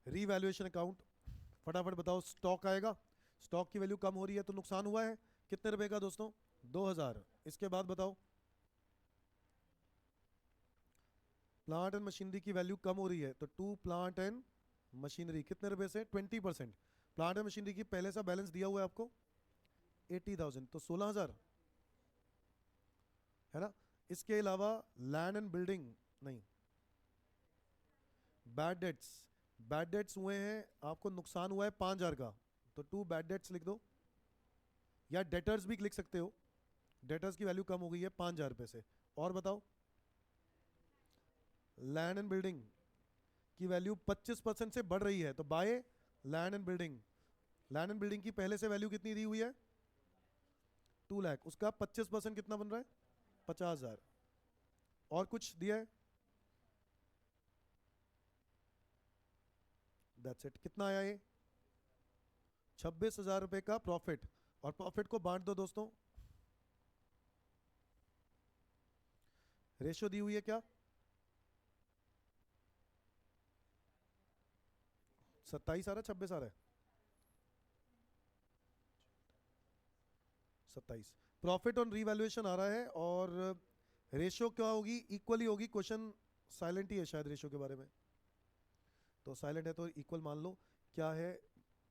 रीवैल्यूएशन अकाउंट फटाफट बताओ। स्टॉक आएगा, स्टॉक की वैल्यू कम हो रही है तो नुकसान हुआ है कितने रुपए का दोस्तों? 2,000। इसके बाद बताओ प्लांट एंड मशीनरी की वैल्यू कम हो रही है तो टू प्लांट एंड मशीनरी कितने रुपए से? 20%। प्लांट एंड मशीनरी की पहले सा बैलेंस दिया हुआ है आपको 80,000 तो 16,000 है ना। इसके अलावा लैंड एंड बिल्डिंग नहीं, बैड डेट्स, बैड डेट्स हुए हैं आपको, नुकसान हुआ है 5,000 का तो 2 बैड डेट्स लिख दो, या डेटर्स भी लिख सकते हो। डेटर्स की वैल्यू कम हो गई है 5,000 रुपए से। और बताओ लैंड एंड बिल्डिंग की वैल्यू 25% से बढ़ रही है तो by land and building. Land and building की पहले से वैल्यू कितनी दी हुई है? 2 लाख, उसका 25% कितना बन रहा है? 50,000। और कुछ दिया है? That's it. कितना आया ये? 26,000 रुपए का प्रॉफिट। और प्रॉफिट को बांट दो दोस्तों, रेशियो दी हुई है क्या? 27 आ रहा है 26 आ रहा है? 27। प्रॉफिट ऑन रीवैल्यूएशन आ रहा है और रेशियो क्या होगी? इक्वली होगी। क्वेश्चन साइलेंट ही है शायद रेशियो के बारे में, तो साइलेंट है तो इक्वल मान लो। क्या है?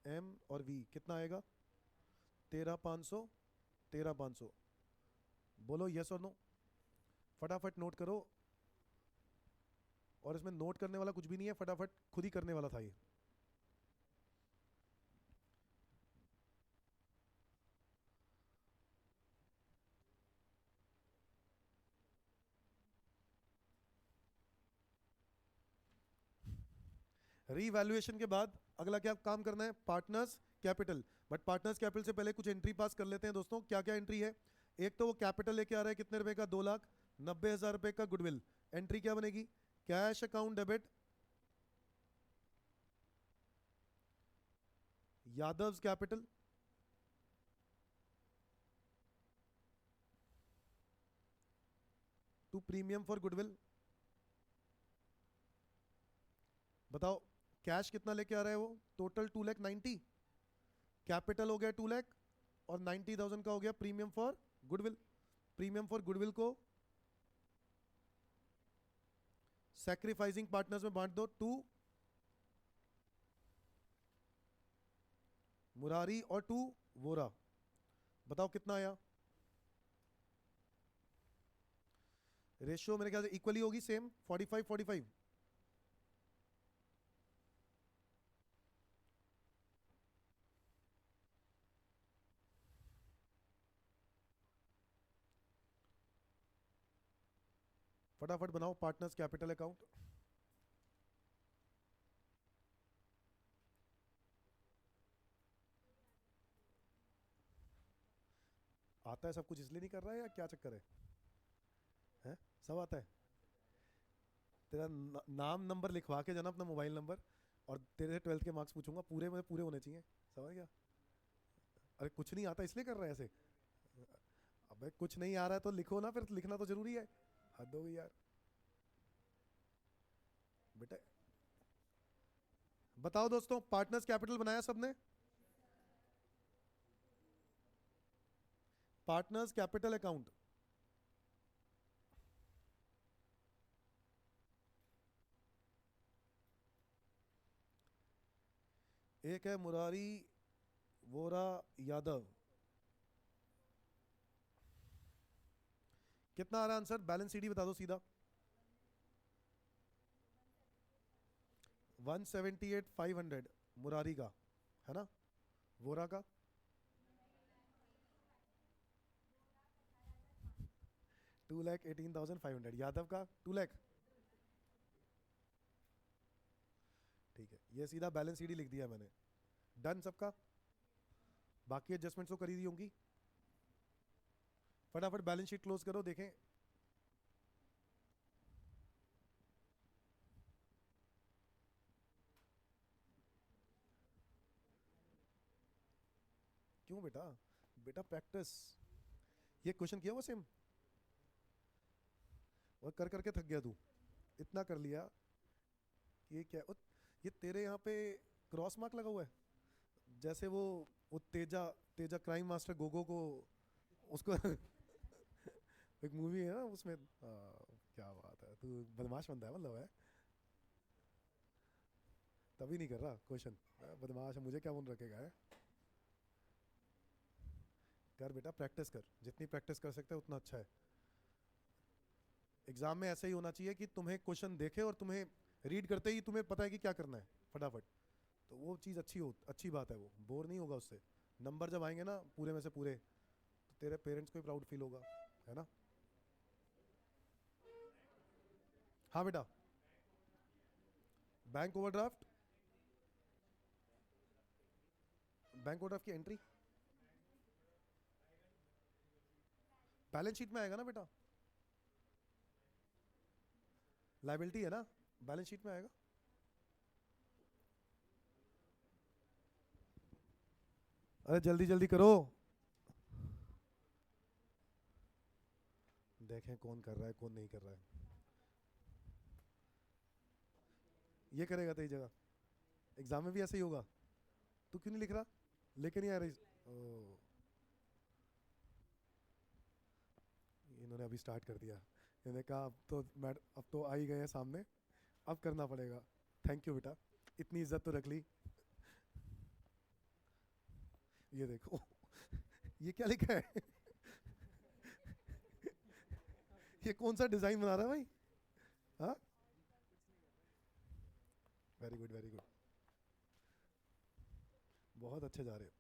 एम और वी कितना आएगा? 13,500 13,500। बोलो यस और नो, फटाफट नोट करो। और इसमें नोट करने वाला कुछ भी नहीं है, फटाफट खुद ही करने वाला था ये। रीवैल्यूएशन के बाद अगला क्या काम करना है? Partners capital. But partners capital से पहले कुछ एंट्री पास कर लेते हैं दोस्तों। क्या क्या एंट्री है? एक तो वो कैपिटल लेके आ रहा है कितने रुपए का? 2 लाख। 90,000 रुपए का गुडविल। एंट्री क्या बनेगी? Cash account debit Yadav's capital to premium for goodwill. बताओ कैश कितना लेके आ रहा है वो? टोटल 2,90,000। कैपिटल हो गया 2 लाख और 90,000 का हो गया premium for goodwill. Premium for goodwill को सैक्रिफाइसिंग पार्टनर्स में बांट दो, टू मुरारी और टू वोरा। बताओ कितना आया? रेशियो मेरे ख्याल से इक्वली होगी, सेम 45-45। फटाफट बनाओ पार्टनर्स कैपिटल अकाउंट। आता है सब कुछ, इसलिए नहीं कर रहा है या क्या चक्कर है? हैं? सब आता है? तेरा नाम नंबर लिखवा के जाना, अपना मोबाइल नंबर, और तेरे 12th के मार्क्स पूछूंगा, पूरे में पूरे होने चाहिए। समझ गया? अरे कुछ नहीं आता इसलिए कर रहा है ऐसे? अबे कुछ नहीं आ रहा है तो लिखो ना, फिर लिखना तो जरूरी है। हद हो गई यार। बेटा बताओ दोस्तों, पार्टनर्स कैपिटल बनाया सबने? Partners capital account. एक है मुरारी वोरा यादव। कितना आ रहा है आंसर? बैलेंस सीडी बता दो सीधा। 178,500 मुरारी का है ना? वोरा का 2,18,500। यादव का 2 लाख। ठीक है, ये सीधा बैलेंस सीडी लिख दिया मैंने। डन सबका? बाकी एडजस्टमेंट्स तो करी दी होंगी। फटाफट बैलेंस शीट क्लोज करो, देखें। क्यों बेटा? बेटा प्रैक्टिस। ये क्वेश्चन किया वो सेम, और कर करके थक गया तू। इतना कर लिया। ये क्या ये तेरे यहाँ पे क्रॉस मार्क लगा हुआ है, जैसे वो तेजा तेजा क्राइम मास्टर गोगो को, उसको एक मूवी है ना उसमें क्या बात है, तू बदमाश बंदा है मतलब है। तभी नहीं कर रहा क्वेश्चन, बदमाश है, मुझे क्या मन रखेगा है? कर बेटा, प्रैक्टिस कर, जितनी प्रैक्टिस कर सकते हैं उतना अच्छा है। एग्जाम में ऐसे ही होना चाहिए कि तुम्हें क्वेश्चन देखे और तुम्हें रीड करते ही तुम्हें पता है कि क्या करना है फटाफट। तो वो चीज़ अच्छी बात है, वो बोर नहीं होगा उससे। नंबर जब आएंगे ना पूरे में से पूरे, तो तेरे पेरेंट्स को भी प्राउड फील होगा, है ना? हाँ बेटा। बैंक ओवरड्राफ्ट, बैंक ओवरड्राफ्ट की एंट्री बैलेंस शीट में आएगा ना बेटा? लाइबिलिटी है ना, बैलेंस शीट में आएगा। अरे जल्दी जल्दी करो, देखें कौन कर रहा है कौन नहीं कर रहा है। ये करेगा तेरी जगह, एग्जाम में भी ऐसे ही होगा। तू क्यों नहीं लिख रहा? लेके नहीं आ रही? ओ, इन्होंने अभी स्टार्ट कर दिया। इन्होंने कहा अब तो आ ही गए हैं सामने, अब करना पड़ेगा। थैंक यू बेटा, इतनी इज्जत तो रख ली। ये देखो ये क्या लिखा है? ये कौन सा डिजाइन बना रहा है भाई? हाँ, वेरी गुड वेरी गुड, बहुत अच्छे जा रहे हो।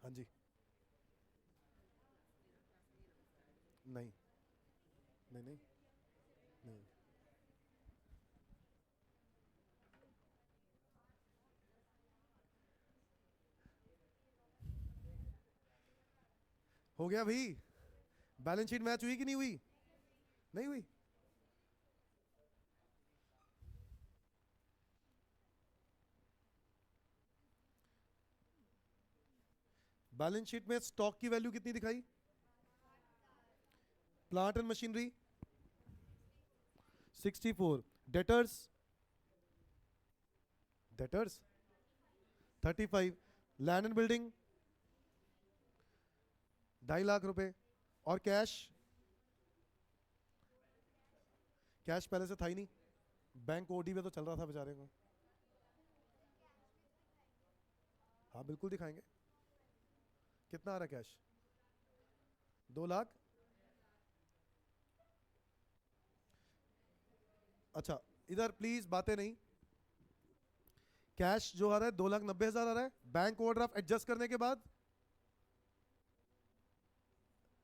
हाँ जी। नहीं नहीं नहीं नहीं। हो गया भाई। बैलेंस शीट मैच हुई कि नहीं हुई? नहीं हुई। बैलेंस शीट में स्टॉक की वैल्यू कितनी दिखाई? Plant and machinery 64। Debtors, debtors 35। Land and building 2.5 lakh रुपए। और कैश, कैश पहले से था ही नहीं, बैंक ओडी में तो चल रहा था बेचारे को। हाँ बिल्कुल दिखाएंगे। कितना आ रहा है कैश? 2 लाख। अच्छा, इधर प्लीज बातें नहीं। कैश जो आ रहा है 2,90,000 आ रहा है। बैंक ओवरड्राफ्ट एडजस्ट करने के बाद,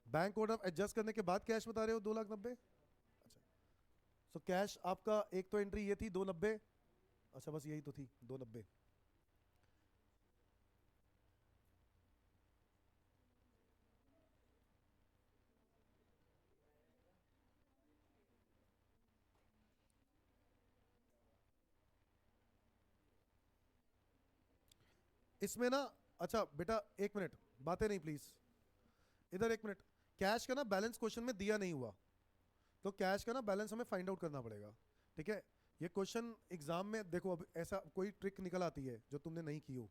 बैंक ओवरड्राफ्ट एडजस्ट करने के बाद कैश बता रहे हो 2,90,000। अच्छा, तो कैश आपका एक तो एंट्री ये थी 290। अच्छा बस यही तो थी 290। इसमें ना, अच्छा बेटा एक मिनट, बातें नहीं प्लीज, इधर एक मिनट। कैश का ना बैलेंस क्वेश्चन में दिया नहीं हुआ, तो कैश का ना बैलेंस हमें फाइंड आउट करना पड़ेगा। ठीक है, ये क्वेश्चन एग्जाम में देखो, अब ऐसा कोई ट्रिक निकल आती है जो तुमने नहीं की हो,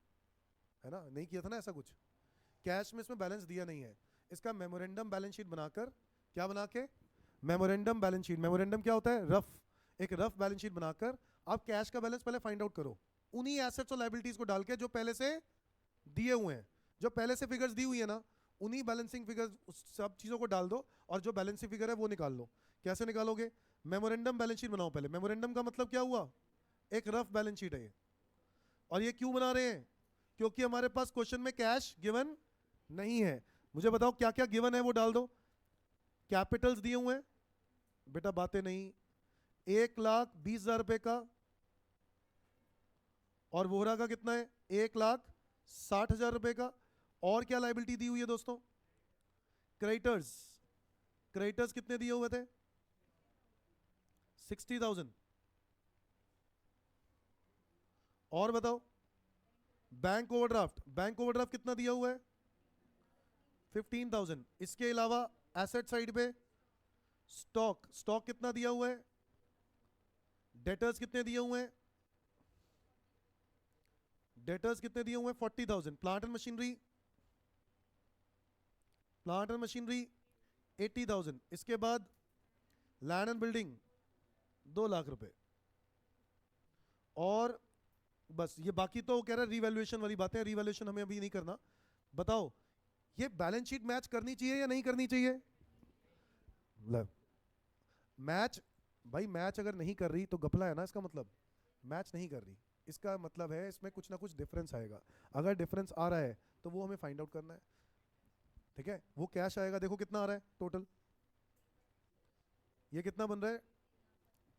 है ना, नहीं किया था ना ऐसा कुछ। कैश में इसमें बैलेंस दिया नहीं है, इसका मेमोरेंडम बैलेंस शीट बनाकर, क्या बना के, मेमोरेंडम बैलेंस शीट, मेमोरेंडम क्या होता है, रफ, एक रफ बैलेंस शीट बनाकर आप कैश का बैलेंस पहले फाइंड आउट करो, उन्हीं एसेट्स और लाइबिलिटीज को डाल के जो पहले से दिए हुए हैं, जो पहले से फिगर्स दी हुई है ना, उन्हीं बैलेंसिंग फिगर्स सब चीजों को डाल दो, और जो बैलेंसिंग फिगर है वो निकाल लो। कैसे निकालोगे? मेमोरेंडम बैलेंस शीट बनाओ पहले। मेमोरेंडम का मतलब क्या हुआ? एक रफ बैलेंस शीट है ये। और ये क्यों बना रहे हैं? क्योंकि हमारे पास क्वेश्चन में कैश गिवन नहीं है। मुझे बताओ क्या क्या गिवन है वो डाल दो। कैपिटल्स दिए हुए हैं, बेटा बातें नहीं, 1,20,000 रुपए का, और वोहरा का कितना है, 1,60,000 रुपए का। और क्या लाइबिलिटी दी हुई है दोस्तों? क्रेडिटर्स, क्रेडिटर्स कितने दिए हुए थे? 60,000। और बताओ, बैंक ओवरड्राफ्ट, बैंक ओवरड्राफ्ट कितना दिया हुआ है? 15,000। इसके अलावा एसेट साइड पे स्टॉक, स्टॉक कितना दिया हुआ है? डेटर्स कितने दिए हुए हैं? डेटर्स कितने दिए हुए हैं? 40,000। Plant and machinery, plant and machinery 80,000। इसके बाद लैंड एंड बिल्डिंग 2 लाख रुपए। और बस, ये बाकी तो कह रहा है रिवैल्यूएशन वाली बातें, रिवैल्यूएशन हमें अभी नहीं करना। बताओ, ये बैलेंस शीट मैच करनी चाहिए या नहीं करनी चाहिए? मैच, भाई मैच अगर नहीं कर रही तो गपला है ना इसका मतलब, मैच नहीं कर रही इसका मतलब है इसमें कुछ ना कुछ डिफरेंस आएगा। अगर डिफरेंस आ रहा है तो वो हमें फाइंड आउट करना है। ठीक है, वो कैश आएगा, देखो कितना आ रहा है टोटल, ये कितना बन रहा है,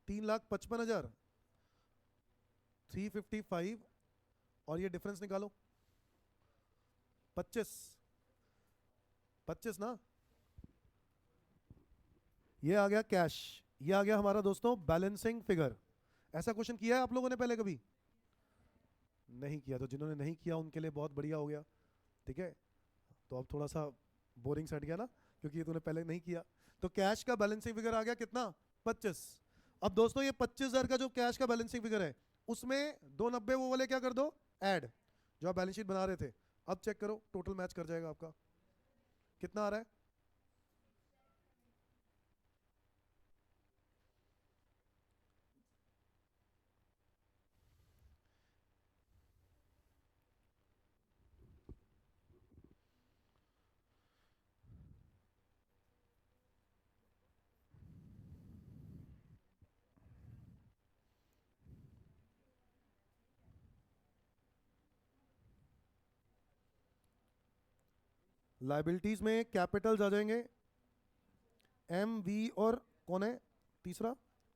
3,55,000, 355। और ये डिफरेंस निकालो, 25, 25 ना, ये आ गया कैश, ये आ गया हमारा दोस्तों बैलेंसिंग फिगर। ऐसा क्वेश्चन किया है आप लोगों ने पहले कभी? नहीं किया, तो जिन्होंने नहीं किया उनके लिए बहुत बढ़िया हो गया। ठीक है, तो अब थोड़ा सा बोरिंग सेट गया ना, क्योंकि ये तूने पहले नहीं किया। तो कैश का बैलेंसिंग फिगर आ गया कितना, 25। अब दोस्तों ये 25,000 का जो कैश का बैलेंसिंग फिगर है, उसमें 290 वो वाले क्या कर दो, ऐड, जो आप बैलेंस शीट बना रहे थे। अब चेक करो, टोटल मैच कर जाएगा आपका। कितना आ रहा है? लाइबिलिटीज में कैपिटल्स आ जाएंगे, एम वी और कौन है तीसरा,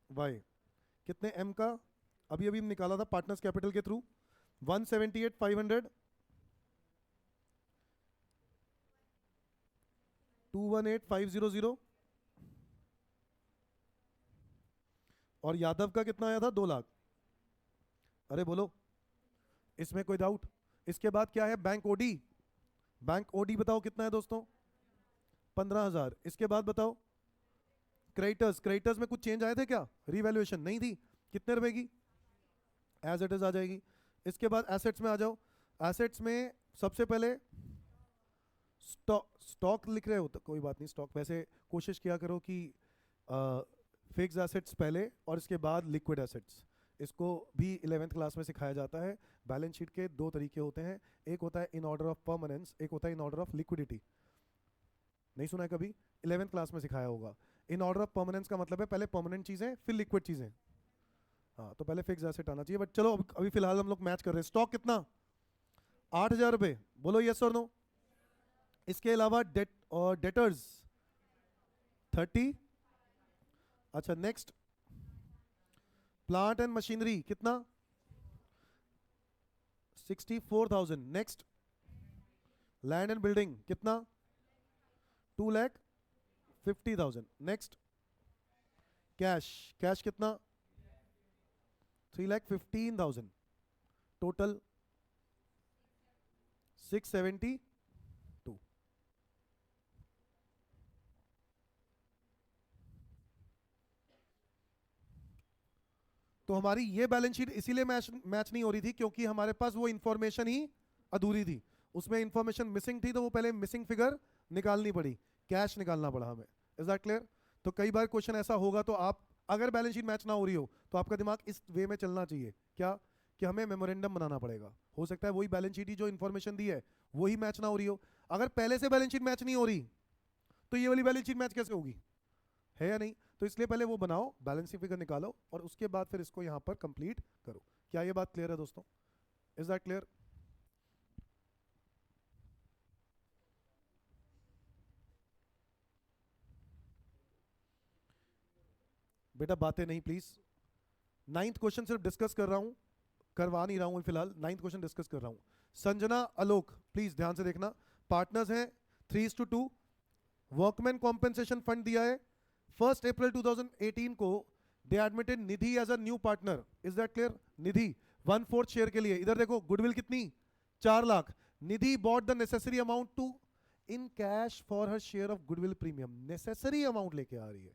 वाई। कितने एम का अभी अभी निकाला था पार्टनर्स कैपिटल के थ्रू, 178,500, 218,500, और यादव का कितना आया था 2 लाख। अरे बोलो, इसमें कोई डाउट? इसके बाद क्या है, बैंक ओडी। बैंक ओडी बताओ कितना है दोस्तों, 15,000। इसके बाद बताओ क्रेडिटर्स, क्रेडिटर्स में कुछ चेंज आए थे क्या, रीवैल्यूएशन नहीं थी, कितने रुपए की, एज इट इज आ जाएगी। इसके बाद एसेट्स में आ जाओ, एसेट्स में सबसे पहले स्टॉक, स्टॉक लिख रहे हो तो कोई बात नहीं, स्टॉक वैसे कोशिश किया करो कि फिक्स एसेट्स पहले और इसके बाद लिक्विड एसेट्स। इसको भी 11th क्लास में सिखाया जाता है। बैलेंस शीट के 2 तरीके होते हैं, एक होता है इन ऑर्डर ऑफ परमानेंस, एक होता है इन ऑर्डर ऑफ लिक्विडिटी। नहीं सुना है कभी, 11th क्लास में सिखाया होगा। इन ऑर्डर ऑफ परमानेंस का मतलब है पहले परमानेंट चीजें फिर लिक्विड चीजें। हाँ, तो पहले फिक्स एसेट आना चाहिए, बट चलो अभी फिलहाल हम लोग मैच कर रहे हैं। स्टॉक कितना, 8,000 रुपए, बोलो यस और नो। इसके अलावा डेट और डेटर्स 30। अच्छा नेक्स्ट, प्लांट एंड मशीनरी कितना, 64,000। नेक्स्ट, लैंड एंड बिल्डिंग कितना, 2,50,000। नेक्स्ट, कैश, कैश कितना, 3,15,000। टोटल 672। तो हमारी ये बैलेंस शीट इसीलिए मैच नहीं हो रही थी क्योंकि हमारे पास वो इंफॉर्मेशन ही अधूरी थी, उसमें इंफॉर्मेशन मिसिंग थी, तो वो पहले मिसिंग फिगर निकालनी पड़ी, कैश निकालना पड़ा हमें। Is that clear? तो कई बार क्वेश्चन ऐसा होगा, तो आप अगर बैलेंस शीट मैच ना हो रही हो तो आपका दिमाग इस वे में चलना चाहिए, क्या कि हमें मेमोरेंडम बनाना पड़ेगा। हो सकता है वही बैलेंस शीट ही जो इन्फॉर्मेशन दी है वही मैच ना हो रही हो। अगर पहले से बैलेंस शीट मैच नहीं हो रही तो ये वाली बैलेंस शीट मैच कैसे होगी, है या नहीं? तो इसलिए पहले वो बनाओ, बैलेंसिंग फिगर निकालो और उसके बाद फिर इसको यहां पर कंप्लीट करो। क्या ये बात क्लियर है दोस्तों? Is that clear? बेटा बातें नहीं प्लीज। 9th क्वेश्चन सिर्फ डिस्कस कर रहा हूं, करवा नहीं रहा हूं फिलहाल, 9th क्वेश्चन डिस्कस कर रहा हूं। संजना आलोक, प्लीज ध्यान से देखना। पार्टनर्स हैं 3:2। वर्कमैन कॉम्पेंसेशन फंड दिया है 1 अप्रैल 2018 को। They admitted Nidhi as a new partner. Is that clear? Nidhi 1/4 share के लिए। इधर देखो गुडविल कितनी, 4 lakh. Nidhi brought the necessary amount to in cash for her share of goodwill premium. Necessary amount लेके आ रही है,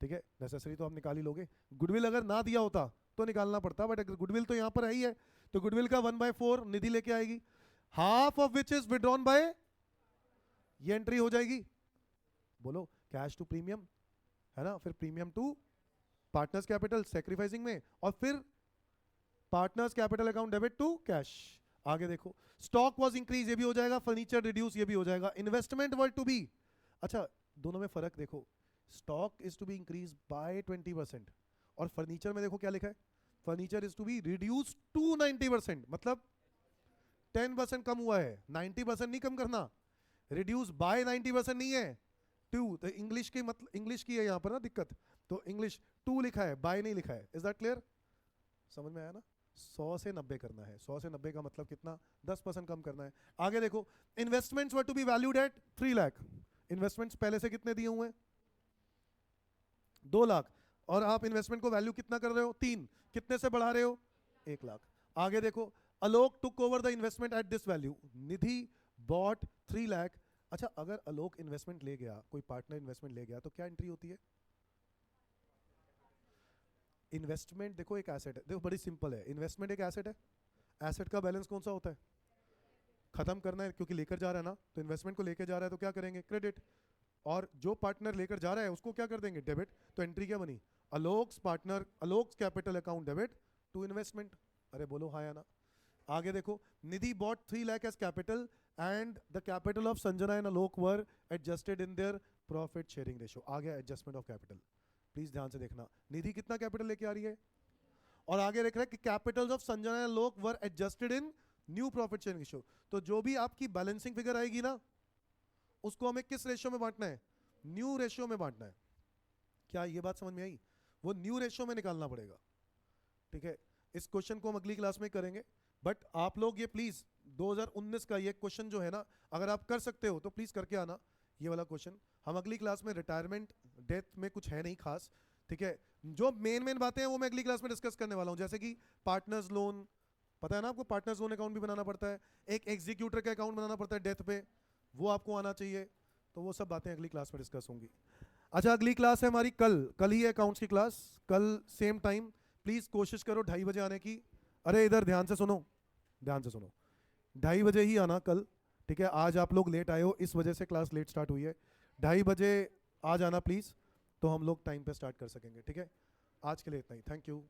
ठीक है। नेसेसरी तो आप निकाल ही लोगे, गुडविल अगर ना दिया होता तो निकालना पड़ता, बट अगर गुडविल तो यहां पर है ही है, तो गुडविल का 1/4 निधि लेके आएगी, half of which is withdrawn by, ये एंट्री हो जाएगी। बोलो कैश टू प्रीमियम, है ना, फिर premium to partners capital sacrificing में, और फिर partners capital account debit to cash. आगे देखो, स्टॉक वाज इंक्रीज, ये भी हो जाएगा। फर्नीचर रिड्यूस, ये भी हो जाएगा। इन्वेस्टमेंट वर टू बी, अच्छा दोनों में फर्क देखो, stock is to be increase by 20% और फर्नीचर में देखो क्या लिखा है, furniture is to be reduce to 90%, मतलब 10% कम हुआ है, 90% नहीं कम करना। रिड्यूस बाय 90% नहीं है, टू, तो इंग्लिश की मतलब इंग्लिश की है यहां पर ना दिक्कत, तो इंग्लिश टू लिखा है, बाय नहीं लिखा है। Is that clear? समझ में आया ना? 100 से 90 करना है, 100 से 90 का मतलब कितना, 10% कम करना है। आगे देखो, investments were to be valued at 3 lakh. Investments पहले से कितने दिए हुए हैं, 2 लाख, और आप इन्वेस्टमेंट को वैल्यू कितना कर रहे हो, 3, कितने से बढ़ा रहे हो, 1 लाख। आगे देखो, Alok took over the investment at this value, Nidhi bot 3 lakh. अच्छा, अगर अलोक इन्वेस्टमेंट ले गया, कोई पार्टनर इन्वेस्टमेंट ले गया, तो क्या एंट्री होती है? इन्वेस्टमेंट देखो एक एसेट है, देखो बड़ी सिंपल है, इन्वेस्टमेंट एक एसेट है। एसेट का बैलेंस कौन सा होता है, खत्म करना है, क्योंकि लेकर जा रहा है ना, तो इन्वेस्टमेंट को लेकर जा रहा है तो क्या करेंगे, क्रेडिट। और जो पार्टनर लेकर जा रहा है उसको क्या कर देंगे, डेबिट। तो एंट्री क्या बनी, Alok's partner, Alok's capital account debit to investment. अरे बोलो हाँ या ना? आगे देखो, Nidhi bot 3 lakh as capital and the capital of Sanjana and Alok were adjusted in their profit sharing ratio. आ गया एडजस्टमेंट ऑफ कैपिटल, प्लीज ध्यान से देखना। निधि कितना कैपिटल लेके आ रही है, और आगे लिख रहा है कि Capitals of Sanjana and Alok were adjusted in new profit sharing ratio. तो जो भी आपकी बैलेंसिंग फिगर आएगी ना, उसको हमें किस रेशियो में बांटना है? न्यू रेशियो में बांटना है। क्या ये बात समझ में आई? वो न्यू रेशियो में निकालना पड़ेगा, ठीक है। इस क्वेश्चन को हम अगली क्लास में करेंगे, बट आप लोग ये प्लीज 2019 का ये क्वेश्चन जो है ना, अगर आप कर सकते हो तो प्लीज करके आना ये वाला क्वेश्चन। हम अगली क्लास में रिटायरमेंट डेथ में कुछ है नहीं खास, ठीक है। जो मेन बातें हैं वो मैं अगली क्लास में डिस्कस करने वाला हूं, जैसे कि पार्टनर्स लोन, पता है ना आपको, पार्टनर्स लोन अकाउंट भी बनाना पड़ता है, एक एग्जीक्यूटर का अकाउंट बनाना पड़ता है डेथ पे, वो आपको आना चाहिए। तो वो सब बातें अगली क्लास में डिस्कस होंगी। अच्छा, अगली क्लास है हमारी कल ही है अकाउंट्स की क्लास, कल सेम टाइम। प्लीज कोशिश करो 2:30 बजे आने की। अरे इधर ध्यान से सुनो, ध्यान से सुनो, 2:30 बजे ही आना कल, ठीक है। आज आप लोग लेट आए हो, इस वजह से क्लास लेट स्टार्ट हुई है। 2:30 बजे आ जाना प्लीज, तो हम लोग टाइम पे स्टार्ट कर सकेंगे, ठीक है। आज के लिए इतना ही, थैंक यू।